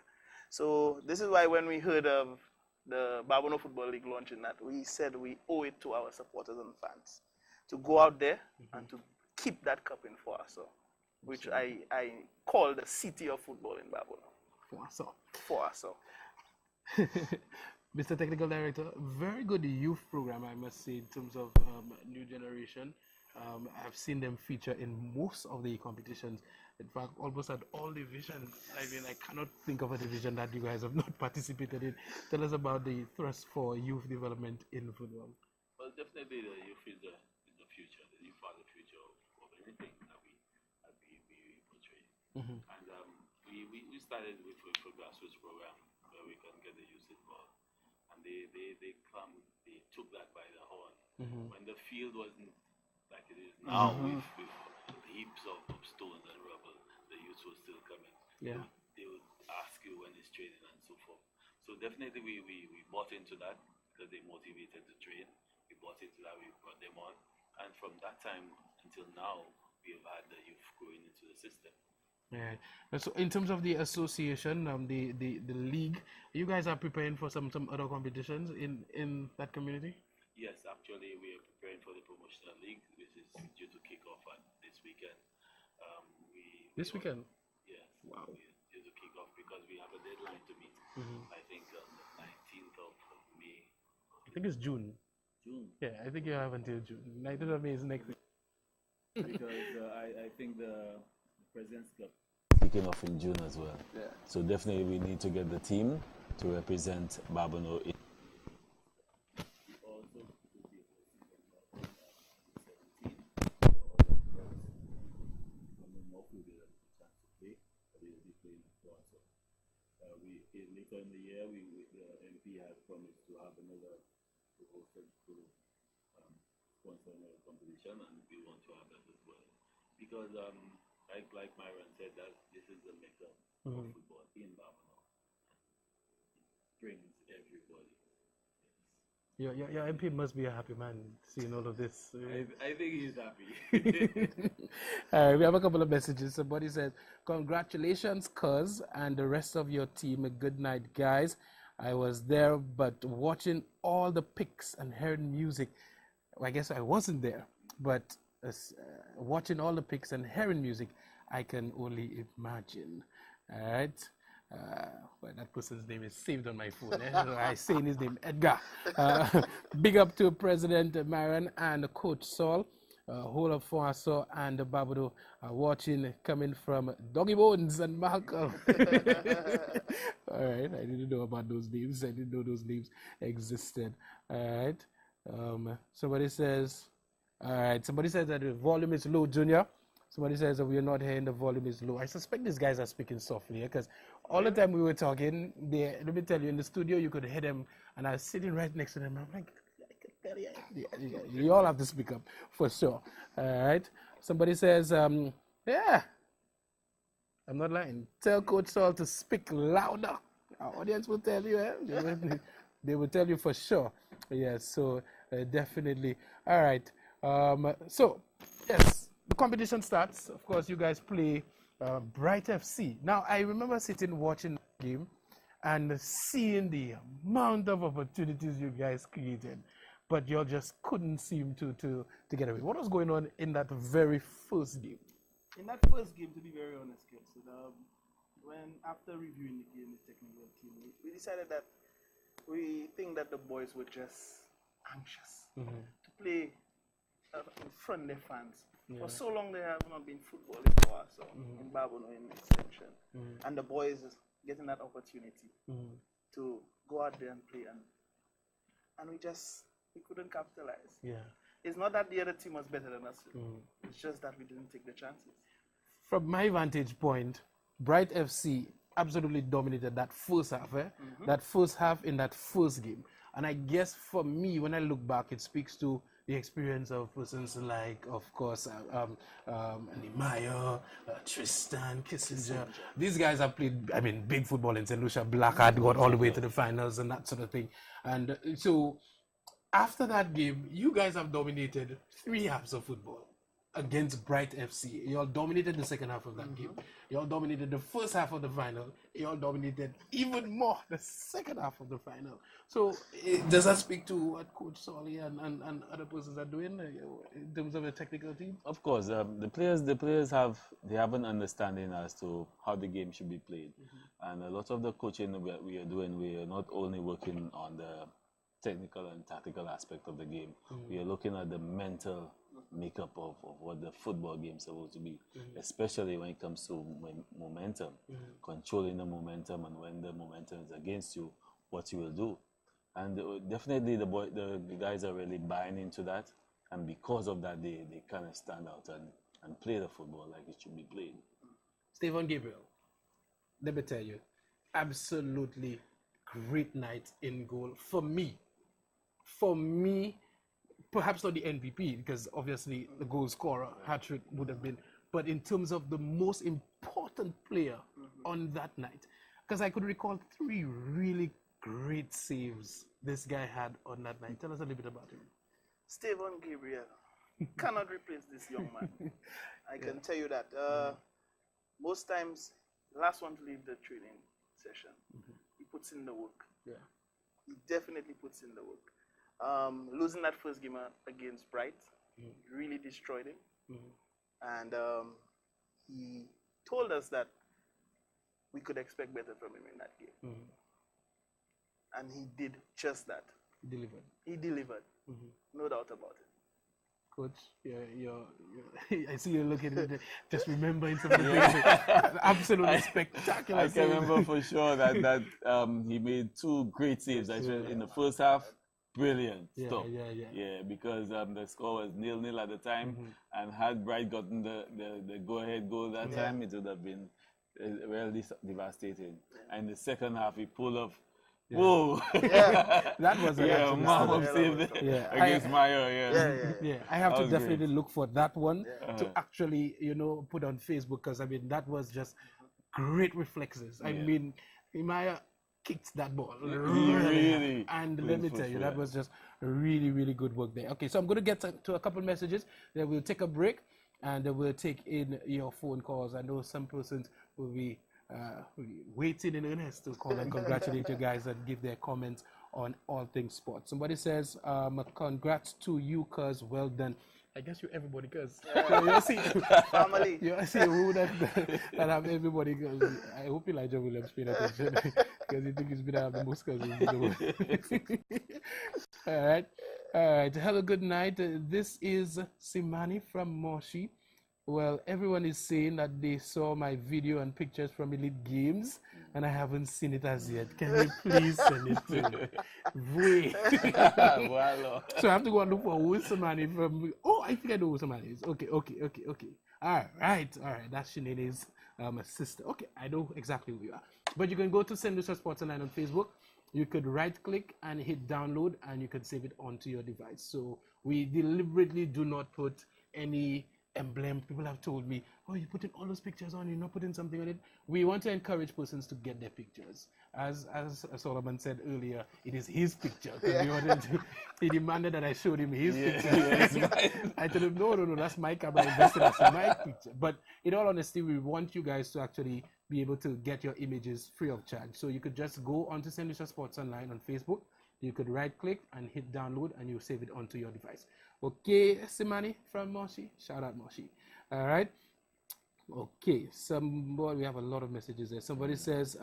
So this is why when we heard of the Barbados Football League launching that, we said we owe it to our supporters and fans to go out there and to keep that cup in for us, which I call the city of football in Barbados. For us. Mr. Technical Director, very good youth program, I must say, in terms of new generation. I've seen them feature in most of the competitions. In fact, almost at all divisions. I mean, I cannot think of a division that you guys have not participated in. Tell us about the thrust for youth development in football. Well, definitely the youth is the future. The youth are the future of anything that we portray. And we started with a grassroots program where we can get the youth involved. And they took that by the horn. When the field wasn't like it is now with heaps of stones and rubble, the youth was still coming. Yeah. They would ask you when it's training and so forth. So definitely we bought into that because they motivated to train. We bought into that, we brought them on. And from that time until now, we have had the youth growing into the system. Yeah. And so in terms of the association, the league, you guys are preparing for some other competitions in that community? Yes, actually we are preparing for the promotional league, which is due to kick off this weekend. This weekend? Yes. Wow. We're due to kick off because we have a deadline to meet. I think on the 19th of May. I think it's June. June. Yeah, I think you have until June. 19th of May is next week. Because I think the President's Cup kicking off in June as well. Yeah. So definitely we need to get the team to represent Barbados. Later in the year, the MP has promised to have another proposal to sponsor another competition, and we want to have that as well. Because, like Myron said, that this is the mecca of football in Barbados. It brings everybody. Your MP must be a happy man seeing all of this. I think he's happy. All right, we have a couple of messages. Somebody said, congratulations, cuz, and the rest of your team. A good night, guys. I was there, but watching all the pics and hearing music. I guess I wasn't there, but watching all the pics and hearing music, I can only imagine. All right. Well, that person's name is saved on my phone. I say his name, Edgar. Big up to President Myron and Coach Saul, whole of Foaso and Barbados watching, coming from Doggy Bones and Malcolm. All right, I didn't know about those names. I didn't know those names existed. All right. Somebody says that the volume is low, Junior. Somebody says that we are not hearing the volume is low. I suspect these guys are speaking softly because all the time we were talking, let me tell you, in the studio you could hear them, and I was sitting right next to them. I'm like, you all have to speak up for sure. All right. Somebody says, yeah, I'm not lying. Tell Coach Saul to speak louder. Our audience will tell you. They will tell you for sure. Yes. So definitely. All right. So yes. The competition starts. Of course, you guys play Bright FC. Now, I remember sitting watching the game and seeing the amount of opportunities you guys created, but you all just couldn't seem to get away. What was going on in that very first game? In that first game, to be very honest, kids, when after reviewing the game, the technical team, we decided that we think that the boys were just anxious to play in front of their fans. Yeah. For so long, they have not been footballing for us, so in Barbados, in extension. And the boys is getting that opportunity to go out there and play, and we couldn't capitalize. Yeah. It's not that the other team was better than us. It's just that we didn't take the chances. from my vantage point, Bright FC absolutely dominated that first half, that first half in that first game. And I guess for me, when I look back, it speaks to the experience of persons like, of course, Nehemiah, Tristan, Kissinger. These guys have played, I mean, big football in St. Lucia. Blackheart got all the way to the finals and that sort of thing. And so after that game, you guys have dominated 3 halves of football against Bright FC. You all dominated the second half of that game. You all dominated the first half of the final. You all dominated even more the second half of the final. So does that speak to what Coach Solly and other persons are doing in terms of a technical team? Of course, the players have an understanding as to how the game should be played, and a lot of the coaching that we are doing, we are not only working on the technical and tactical aspect of the game. We are looking at the mental makeup of what the football game is supposed to be, especially when it comes to momentum, controlling the momentum, and when the momentum is against you, what you will do. And definitely the guys are really buying into that, and because of that, they kind of stand out and play the football like it should be played. Stephen Gabriel, let me tell you, absolutely great night in goal for me. For me, perhaps not the MVP, because obviously the goal scorer, hat-trick would have been, but in terms of the most important player on that night, because I could recall 3 really great saves this guy had on that night. Tell us a little bit about him. Stephen Gabriel cannot replace this young man. I can tell you that. Most times, last one to leave the training session, he puts in the work. Yeah. He definitely puts in the work. Losing that first game against Bright really destroyed him. And he told us that we could expect better from him in that game. And he did just that. Delivered. He delivered. No doubt about it. Coach, I see you looking at it, just remembering some of the things. Absolutely spectacular. I can remember for sure that he made 2 great saves actually in the first half. Brilliant stuff. Yeah, because the score was 0-0 at the time, and had Bright gotten the go-ahead goal that time, it would have been really devastating. And the second half, he pulled off. Whoa! That was a Mom saved against Meyer. I have to definitely look for that one to actually, put on Facebook, because I mean that was just great reflexes. I mean, Meyer kicked that ball really and let me tell you, that was just really, really good work there. Okay, so I'm going to get to a couple of messages, then we'll take a break, and then we'll take in your phone calls. I know some persons will be waiting in earnest to call and congratulate you guys and give their comments on all things sports. Somebody says, congrats to you, cuz well done. I guess you're everybody, cuz. You see, family. You see who that have everybody, cuz. I hope Elijah Williams paying attention, because he thinks he's been have the most cousins in the world. All right. Have a good night. This is Simani from Moshi. Well, everyone is saying that they saw my video and pictures from Elite Games, and I haven't seen it as yet. Can you please send it to me? Wait. So I have to go and look for who's somebody from. Oh, I think I know who somebody is. Okay. All right. That's Shanine's sister. Okay, I know exactly who you are. But you can go to St. Lucia Sports Online on Facebook. You could right-click and hit download, and you can save it onto your device. So we deliberately do not put any emblem. People have told me, oh, you're putting all those pictures on, you're not putting something on it. We want to encourage persons to get their pictures. As Solomon said earlier, it is his picture. He demanded that I showed him his picture. I told him, no, that's my camera. That's my picture. But in all honesty, we want you guys to actually be able to get your images free of charge. So you could just go onto St. Lucia Sports Online on Facebook. You could right-click and hit download, and you save it onto your device. Okay, Simani from Moshi. Shout out Moshi. All right. Okay. We have a lot of messages there. Somebody says,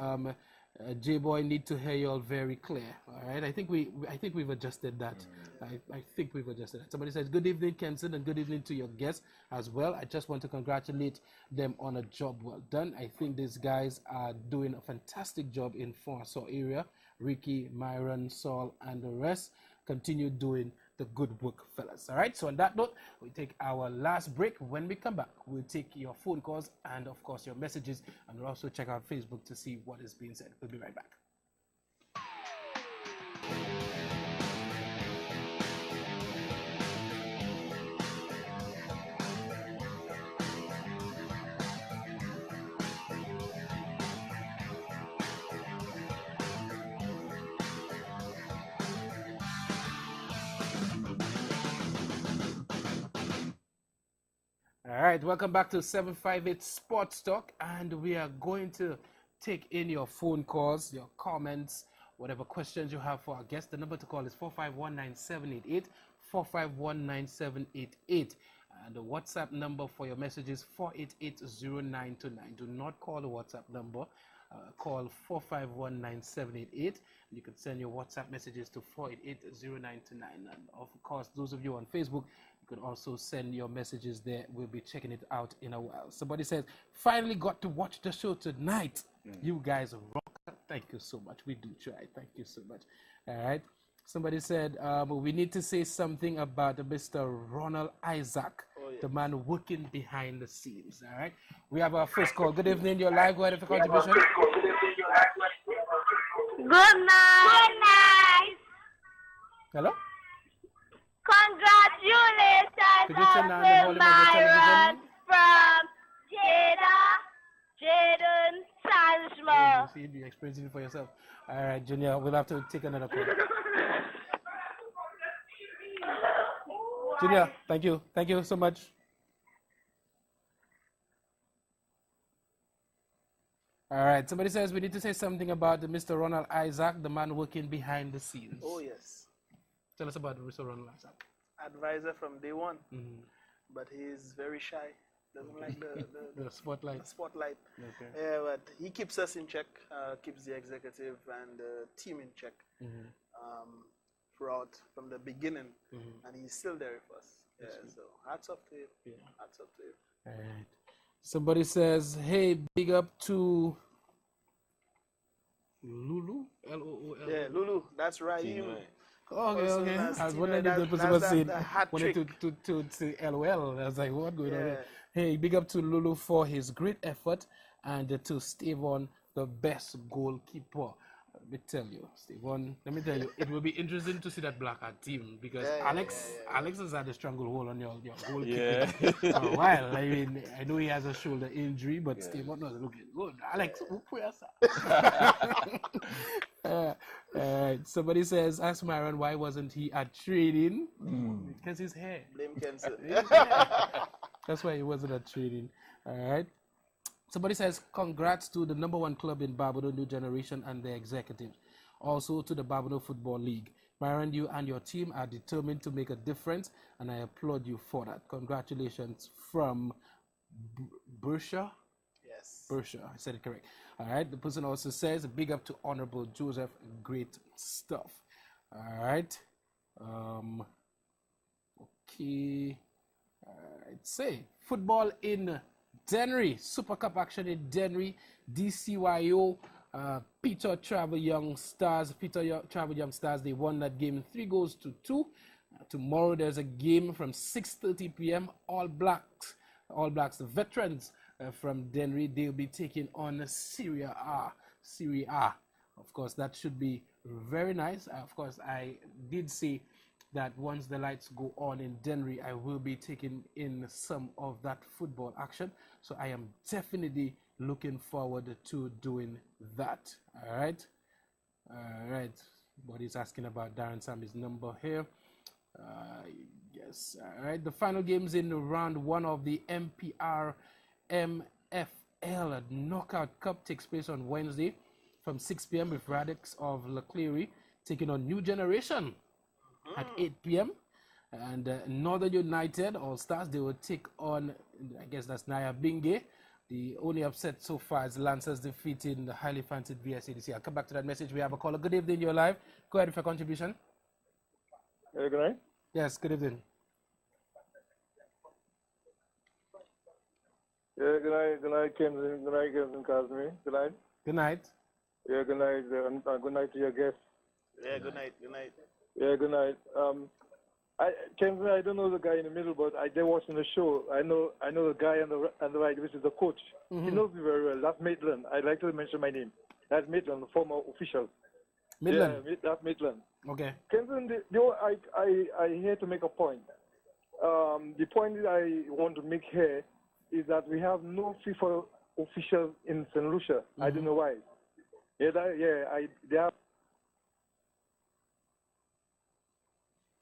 J-Boy need to hear you all very clear. All right. I think we've adjusted that. I think we've adjusted that. Somebody says, good evening, Kenson, and good evening to your guests as well. I just want to congratulate them on a job well done. I think these guys are doing a fantastic job in Forsaw area. Ricky, Myron, Saul, and the rest continue doing the good work, fellas. All right. So on that note, we take our last break. When we come back, we'll take your phone calls and, of course, your messages, and we'll also check out Facebook to see what is being said. We'll be right back. All right, welcome back to 758 Sports Talk, and we are going to take in your phone calls, your comments, whatever questions you have for our guest. The number to call is 4519788, 4519788, and the WhatsApp number for your messages 4880929. Do not call the WhatsApp number. Call 4519788. You can send your WhatsApp messages to 4880929. And of course, those of you on Facebook, you can also send your messages there. We'll be checking it out in a while. Somebody says, finally got to watch the show tonight. You guys rock. Thank you so much. We do try. Thank you so much. All right. Somebody said, we need to say something about Mr. Ronald Isaac, the man working behind the scenes. All right. We have our first call. Good evening. You're live. Go ahead with your contribution. Good night. Good night. Hello? Congratulations, Could you turn down the volume of your television? from Jaden Sanchma. You see, you're experiencing it for yourself. All right, Junior, we'll have to take another call. Junior, thank you. Thank you so much. All right, somebody says we need to say something about Mr. Ronald Isaac, the man working behind the scenes. Oh, yes. Tell us about Mr. Ronald Isaac. Advisor from day one, but he's very shy. Doesn't like The spotlight. the spotlight. Okay. Yeah, but he keeps us in check, keeps the executive and the team in check throughout from the beginning, and he's still there with us. Yeah, so hats off to him. Yeah. Hats off to him. All right. Somebody says, hey, big up to Lulu? L-O-O-L. Yeah, Lulu, that's Raheem. Okay, okay. That's I was Tina, wondering if the that's person was saying, the hat wanted trick. to say LOL. I was like, what going on Yeah. here? Hey, big up to Lulu for his great effort and to Stevon, the best goalkeeper. Let me tell you, Stevon, it will be interesting to see that Blackheart team because Alex has had a stranglehold on your goalkeeper for a while. I mean, I know he has a shoulder injury, but Stevon was looking good. Alex, somebody says, ask Myron why wasn't he at training? Because his hair. Blame Kenson. That's why he wasn't at training. All right. Somebody says, congrats to the #1 club in Barbados, New Generation, and their executives. Also to the Barbados Football League. Myron, you and your team are determined to make a difference, and I applaud you for that. Congratulations from Bersha. Yes. Bersha, I said it correct. All right. The person also says, big up to Honorable Joseph. Great stuff. All right. Okay. Say football in Dennery, Super Cup action in Dennery, DCYO, Peter Travel Young Stars, Travel Young Stars, they won that game 3-2. Tomorrow there's a game from 6:30 p.m. All Blacks, the veterans from Dennery, they'll be taking on Serie A. Of course, that should be very nice. Of course, I did say that once the lights go on in Dennery, I will be taking in some of that football action. So I am definitely looking forward to doing that. All right. Body's asking about Darren Sammy's number here. Yes. All right. The final games in round 1 of the MPR MFL Knockout Cup takes place on Wednesday from 6 p.m. with Radix of Leclerc taking on New Generation at 8 p.m. And Northern United All Stars, they will take on, I guess that's Naya Binge. The only upset so far is Lancers defeating the highly fancied VSADC. I'll come back to that message. We have a caller. Good evening, you're live. Go ahead with your contribution. Good night. Yes, good evening. Yeah, good night, Kenzie. Good night, Kenzie Cosme. Good night. Good night. Yeah, good night. Good night to your guests. Yeah, good night. Good night. Yeah, good night. Kenzin, I don't know the guy in the middle, but they're watching the show. I know the guy on the right, which is the coach. He knows me very well. That's Maitland. I'd like to mention my name. That's Maitland, the former official. Midland. Yeah, that's Maitland. Okay. Kenzin, I here to make a point. The point that I want to make here is that we have no FIFA officials in St. Lucia. I don't know why. They have.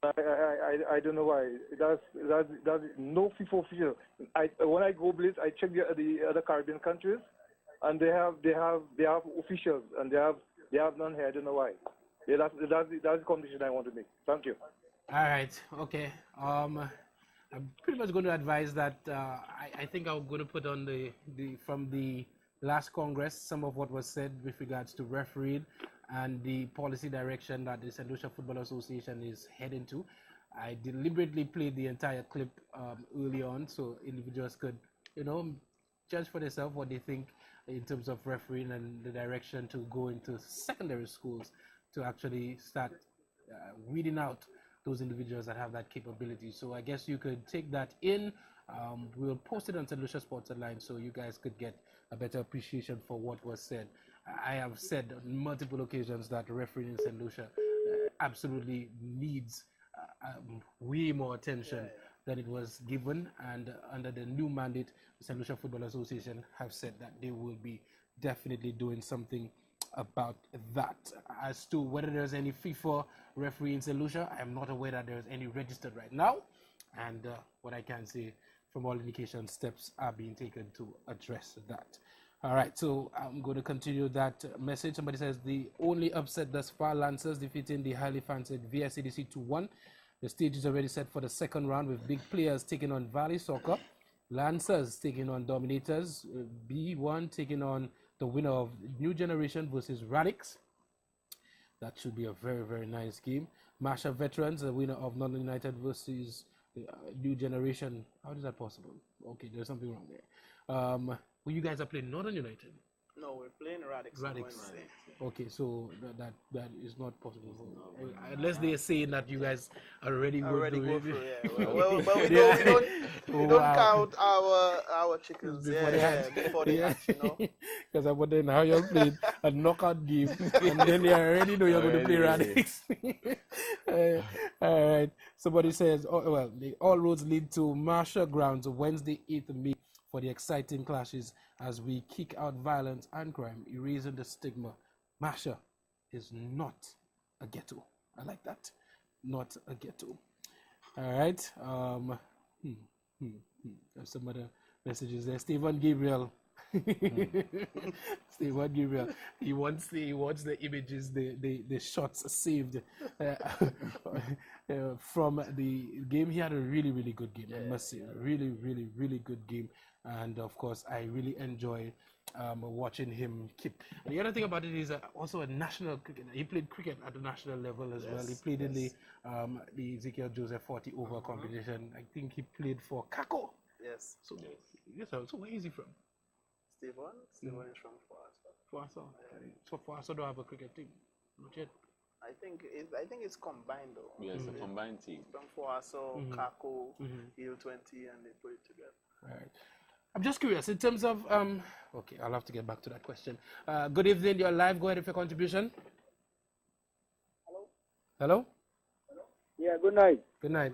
I don't know why. That's no FIFA official. When I go Blitz, I check the other Caribbean countries, and they have officials, and they have none here. I don't know why. Yeah, that's the condition I want to make. Thank you. All right. Okay. I'm pretty much going to advise that I think I'm going to put on the from the last Congress some of what was said with regards to refereeing and the policy direction that the St. Lucia Football Association is heading to. I deliberately played the entire clip early on so individuals could, judge for themselves what they think in terms of refereeing and the direction to go into secondary schools to actually start weeding out those individuals that have that capability. So I guess you could take that in. We'll post it on St. Lucia Sports Online so you guys could get a better appreciation for what was said. I have said on multiple occasions that refereeing in St. Lucia absolutely needs way more attention than it was given, and under the new mandate, the St. Lucia Football Association have said that they will be definitely doing something about that. As to whether there's any FIFA referee in St. Lucia, I am not aware that there's any registered right now, and what I can say from all indications, steps are being taken to address that. All right, so I'm going to continue that message. Somebody says the only upset thus far, Lancers defeating the highly fancied VSCDC 2-1. The stage is already set for the second round with big players taking on Valley Soccer, Lancers taking on Dominators, B1 taking on the winner of New Generation versus Radix. That should be a very, very nice game. Masha Veterans, the winner of Northern United versus New Generation. How is that possible? Okay, there's something wrong there. Well, you guys are playing Northern United. No, we're playing Radix. Radix. Okay, so that is not possible. Unless they are saying that you guys already go through. Yeah. Well, we don't count our chickens before they hatch, Because I'm wondering how you're playing a knockout game and then they already know you're going to play Radix. All right. Somebody says, all roads lead to Marshall Grounds Wednesday, 8th of May. For the exciting clashes as we kick out violence and crime, erasing the stigma. Masha is not a ghetto. I like that. Not a ghetto. All right. There's some other messages there. Stephen Gabriel. Stephen Gabriel. He wants the images, the shots saved from the game. He had a really, really good game. I must say, a really, really, really good game. And of course, I really enjoy watching him keep. And the other thing about it is also a national cricket. He played cricket at the national level as well. He played in the Ezekiel Joseph 40 over competition. I think he played for Kako. Yes. So where is he from? Stephen is from Foasa. So Foasa don't have a cricket team. Not yet. I think it's combined though. Yeah, it's a combined team. From Foasa, Kako, Hill 20, and they put it together. All right. I'm just curious in terms of okay, I'll have to get back to that question. Good evening, you're live. Go ahead with your contribution. Hello? Yeah, good night. Good night.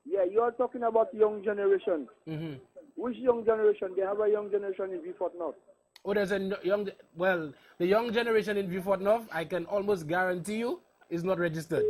Yeah, you are talking about young generation. Which young generation? They have a young generation in Beaufort North. Oh, there's a the young generation in Beaufort North, I can almost guarantee you, is not registered.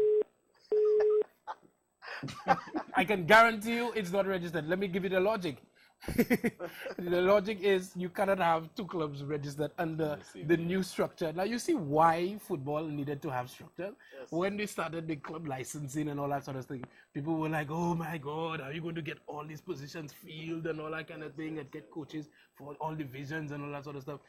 I can guarantee you it's not registered. Let me give you the logic. The logic is you cannot have two clubs registered under the new structure. Now you see why football needed to have structure. Yes. When they started the club licensing and all that sort of thing, people were like, oh my God, are you going to get all these positions filled and all that kind of thing and get coaches for all divisions and all that sort of stuff.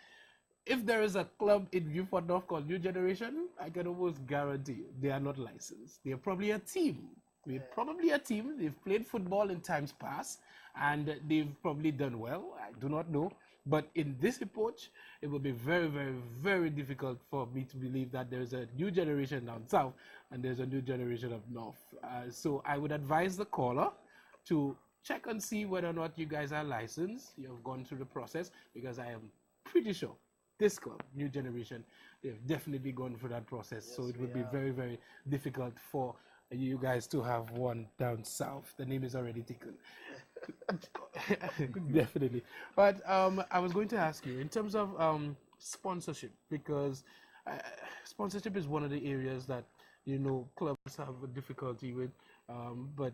If there is a club in Beaufort North called New Generation, I can almost guarantee you they are not licensed. They're probably a team. They've played football in times past and they've probably done well. I do not know. But in this approach, it will be very, very, very difficult for me to believe that there's a new generation down south and there's a new generation up north. So I would advise the caller to check and see whether or not you guys are licensed. You have gone through the process, because I am pretty sure this club, New Generation, they have definitely gone through that process. Yes, so it would we be have. very, very difficult for you guys to have one down south. The name is already taken. Definitely. But I was going to ask you, in terms of sponsorship, because sponsorship is one of the areas that, you know, clubs have a difficulty with, but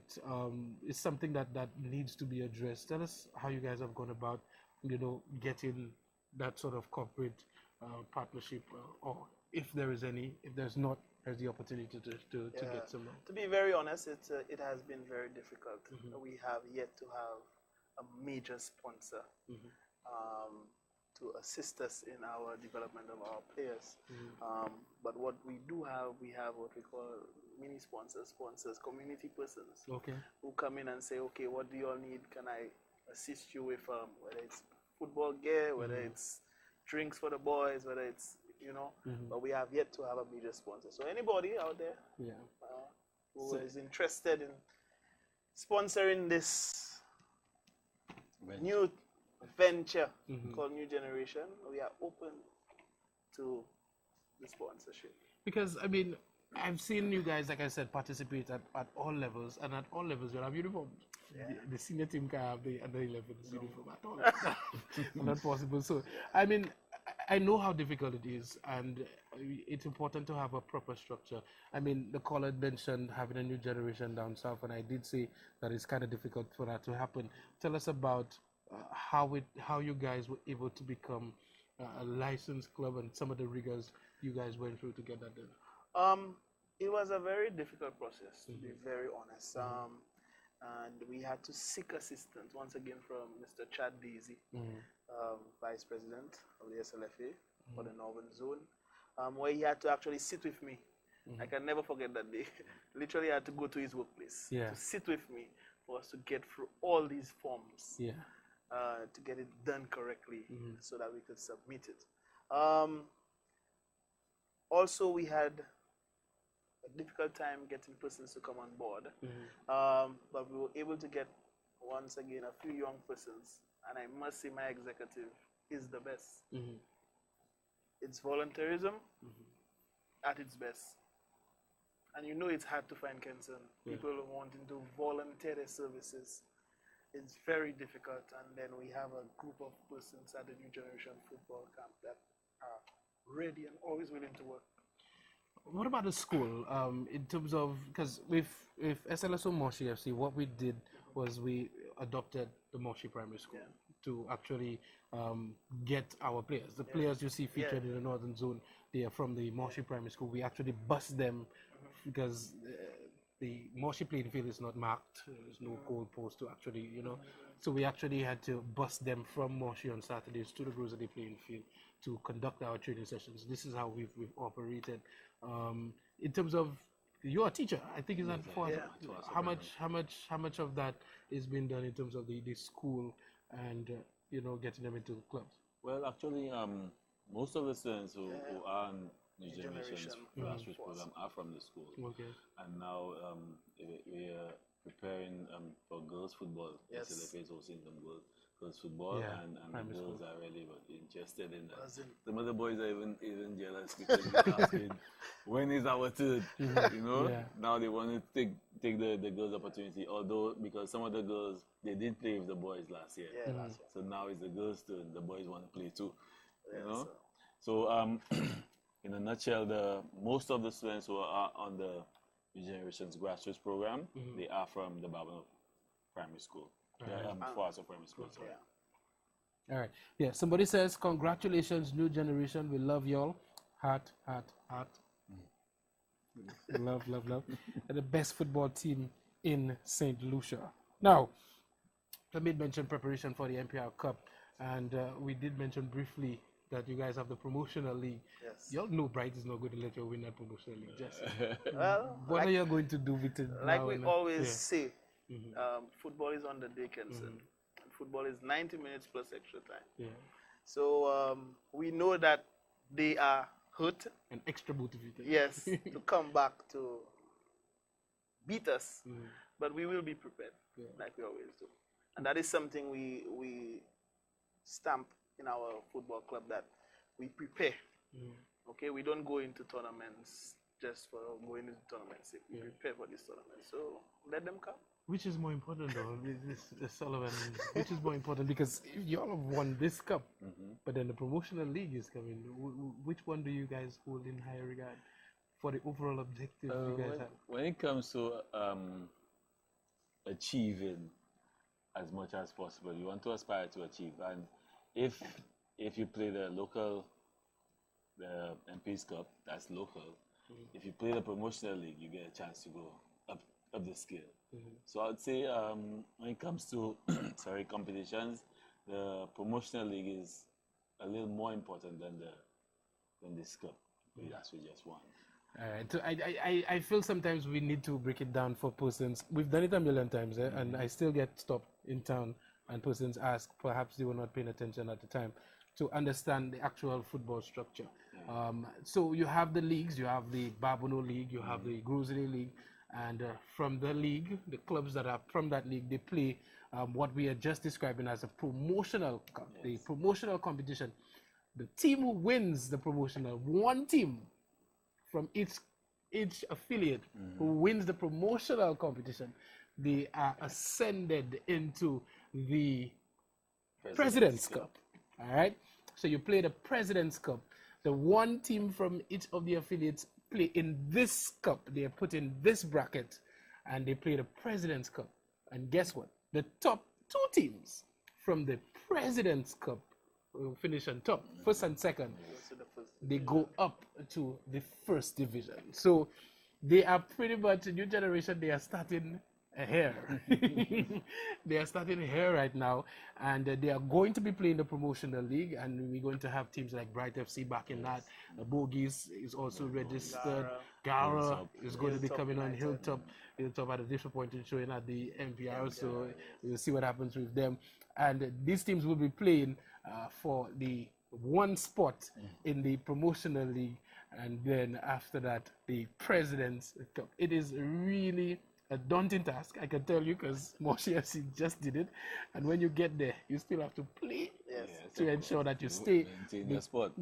it's something that needs to be addressed. Tell us how you guys have gone about, you know, getting that sort of corporate partnership, or if there is any. If there's not, there's the opportunity to get some. To be very honest, it has been very difficult. We have yet to have a major sponsor to assist us in our development of our players. But what we do have, we have what we call mini sponsors, community persons, who come in and say, okay, what do you all need? Can I assist you with whether it's football gear, whether it's drinks for the boys, whether it's, you know, but we have yet to have a major sponsor. So anybody out there who is interested in sponsoring this new venture called New Generation, we are open to the sponsorship. Because, I mean, I've seen you guys, like I said, participate at all levels, and at all levels you'll have uniforms. The senior team can have the under 11s uniform at all. Not possible. So, I mean, I know how difficult it is, and it's important to have a proper structure. I mean, the caller mentioned having a new generation down south, and I did say that it's kind of difficult for that to happen. Tell us about how you guys were able to become a licensed club, and some of the rigors you guys went through to get that done. It was a very difficult process, to be very honest. And we had to seek assistance once again from Mr. Chad Daisy, Vice President of the SLFA for the Northern Zone, where he had to actually sit with me. I can never forget that day. Literally, I had to go to his workplace to sit with me for us to get through all these forms, to get it done correctly, so that we could submit it. Also, we had a difficult time getting persons to come on board, but we were able to get, once again, a few young persons, and I must say my executive is the best. It's volunteerism at its best. And you know it's hard to find concern. People wanting to volunteer their services. It's very difficult, and then we have a group of persons at the New Generation Football Camp that are ready and always willing to work. What about the school? In terms of, because with SLSO Moshi FC, what we did was we adopted the Moshi Primary School to actually get our players. The players you see featured in the Northern Zone, they are from the Moshi Primary School. We actually bus them because the Moshi playing field is not marked. There's no goal post to actually, you know. So we actually had to bus them from Moshi on Saturdays to the Rosary playing field to conduct our training sessions. This is how we've operated. In terms of, you're a teacher, I think is that for how much of that is being done in terms of the school and you know, getting them into clubs? Well, actually, most of the students who are in New Generation's grassroots program are from the school. And now we are preparing for girls football. SLFA is hosting some girls football, and the girls are really interested in that. Some of the boys are even jealous because they're asking, when is our turn? You know, now they want to take the girls' opportunity. Although because some of the girls, they did play with the boys last year, so now it's the girls' turn. The boys want to play too. You know, so in a nutshell, most of the students who are on the New Generation's grassroots program, they are from the Babylon Primary School. Foster Primary School. Sorry. All right. Yeah. Somebody says, "Congratulations, New Generation. We love y'all. Heart, heart, heart. Love, love, love. They're the best football team in St. Lucia." Now, let me mention preparation for the MPR Cup, and we did mention briefly that you guys have the promotional league. Y'all know Bright is not going to let you win that promotional league. Jesse. Well, what are you going to do with it? Like we always say, football is on the day, concern. Football is 90 minutes plus extra time. So we know that they are hurt. And extra motivated. Yes, to come back to beat us, but we will be prepared, like we always do. And that is something we stamp in our football club, that we prepare. Okay, we don't go into tournaments just for going into tournaments. We prepare for this tournament, so let them come. Which is more important, though, Sullivan? Which is more important? Because you all have won this cup, but then the promotional league is coming. Which one do you guys hold in higher regard for the overall objective you guys have? When it comes to achieving as much as possible, you want to aspire to achieve. And if you play the MP's Cup, that's local. If you play the promotional league, you get a chance to go up the scale. So I would say when it comes to competitions, the promotional league is a little more important than this cup. That's we just won. All right. So I feel sometimes we need to break it down for persons. We've done it a million times, and I still get stopped in town, and persons ask, perhaps they were not paying attention at the time, to understand the actual football structure. So you have the leagues, you have the Babono League, you have the Grocery League, and from the league, the clubs that are from that league, they play what we are just describing as a promotional cup, the promotional competition. The team who wins the promotional, one team from each affiliate who wins the promotional competition, they are ascended into the President's Cup. All right? So you play the President's Cup. The one team from each of the affiliates play in this cup. They are put in this bracket, and they play the President's Cup. And guess what? The top two teams from the President's Cup will finish on top, first and second. They go up to the first division. So they are pretty much a new generation. They are starting here. They are starting here right now, and they are going to be playing the promotional league, and we're going to have teams like Bright FC back in that. Bogies is also registered. Gara is going to be coming on. Hilltop had a disappointing showing at the MPR, so we'll see what happens with them. And these teams will be playing for the one spot in the promotional league, and then after that, the President's Cup. It is really a daunting task, I can tell you, because Moshi FC just did it. And when you get there, you still have to play to ensure that you stay, you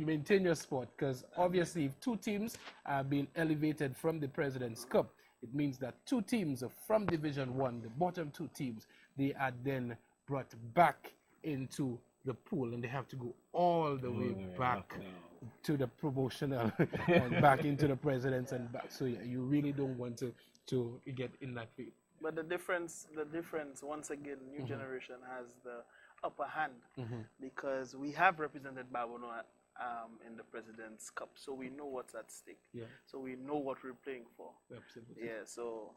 maintain your spot. Because obviously, if two teams are being elevated from the President's Cup, it means that two teams from Division 1, the bottom two teams, they are then brought back into the pool, and they have to go all the way back to the promotional and back into the President's and back. So you really don't want to get in that field. But the difference, once again, new generation has the upper hand because we have represented Babono in the President's Cup, so we know what's at stake. Yeah. So we know what we're playing for. Absolutely. Yeah. So,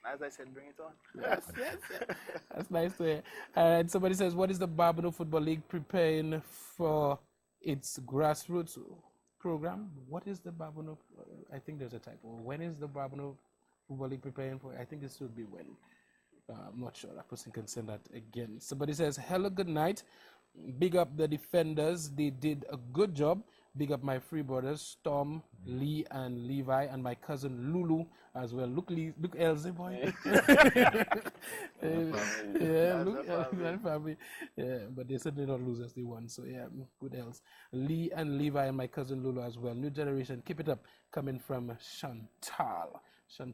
as I said, bring it on. Yes. That's nice to hear. All right. Somebody says, what is the Babono Football League preparing for its grassroots program? What is the Babono? I think there's a typo. When is the Babono Football League preparing for? I think this should be when. I'm not sure. That person can send that again. Somebody says, hello, good night. Big up the defenders. They did a good job. Big up my three brothers, Tom, Lee, and Levi, and my cousin Lulu as well. Look, Elsie, boy. Look, family. Yeah, but they certainly not lose as they won. So yeah, good else. Lee and Levi and my cousin Lulu as well. New generation, keep it up. Coming from Chantal in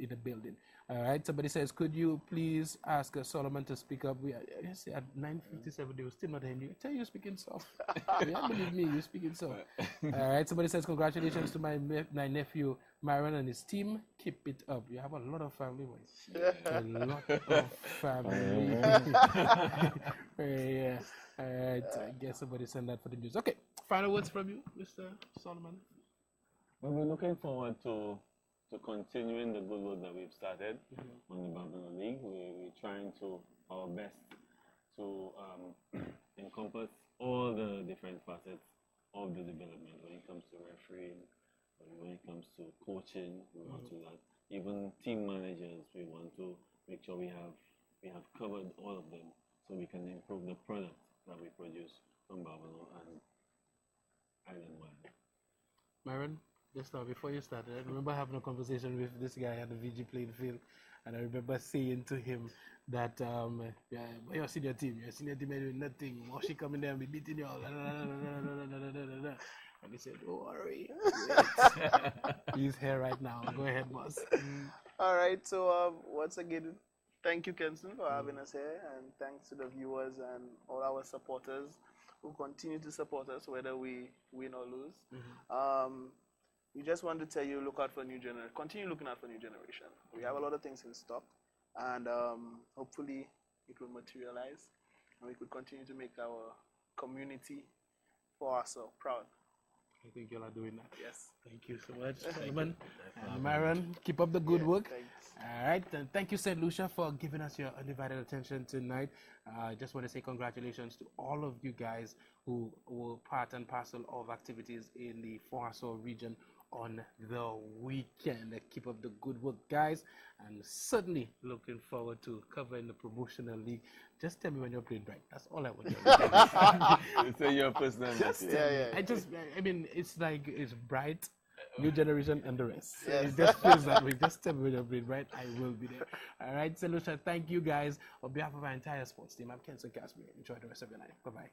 the building. All right. Somebody says, could you please ask Solomon to speak up? We at 9:57, they were still not hearing you. I tell you, you're speaking soft. You don't believe me, you're speaking soft. All right. Somebody says, congratulations to my nephew Myron and his team. Keep it up. You have a lot of family, boys. A lot of family. Yeah. All right. I guess somebody send that for the news. Okay. Final words from you, Mr. Solomon. Well, we're looking forward to continuing the good work that we've started on the Babono League. We're trying our best to encompass all the different facets of the development when it comes to refereeing, when it comes to coaching, we want to that. Even team managers, we want to make sure we have covered all of them so we can improve the product that we produce from Babylon and Island Wild. Myron, just now before you started, I remember having a conversation with this guy at the VG playing field, and I remember saying to him that yeah, your senior team are doing nothing. Moshi coming there and be beating you all. And he said, "Don't worry." He's here right now. Go ahead, boss. All right. So once again, thank you, Kenson, for having us here, and thanks to the viewers and all our supporters who continue to support us, whether we win or lose. We just want to tell you, look out for new generation. Continue looking out for new generation. We have a lot of things in stock, and hopefully it will materialize, and we could continue to make our community for us so proud. I think you all are doing that. Yes. Thank you so much, Simon. And Myron, keep up the good work. Thanks. All right. And thank you, St. Lucia, for giving us your undivided attention tonight. I just want to say congratulations to all of you guys who were part and parcel of activities in the Fohaso region on the weekend. Keep up the good work, guys, and certainly looking forward to covering the promotional league. Just tell me when you're playing right. That's all I want to Say your personal message. I mean, it's like it's bright, new generation, and the rest. So Yes. it just feels that way. Just tell me when you're playing right. I will be there. All right, St. Lucia, thank you guys. On behalf of our entire sports team, I'm Kenson Casby. Enjoy the rest of your night. Bye-bye.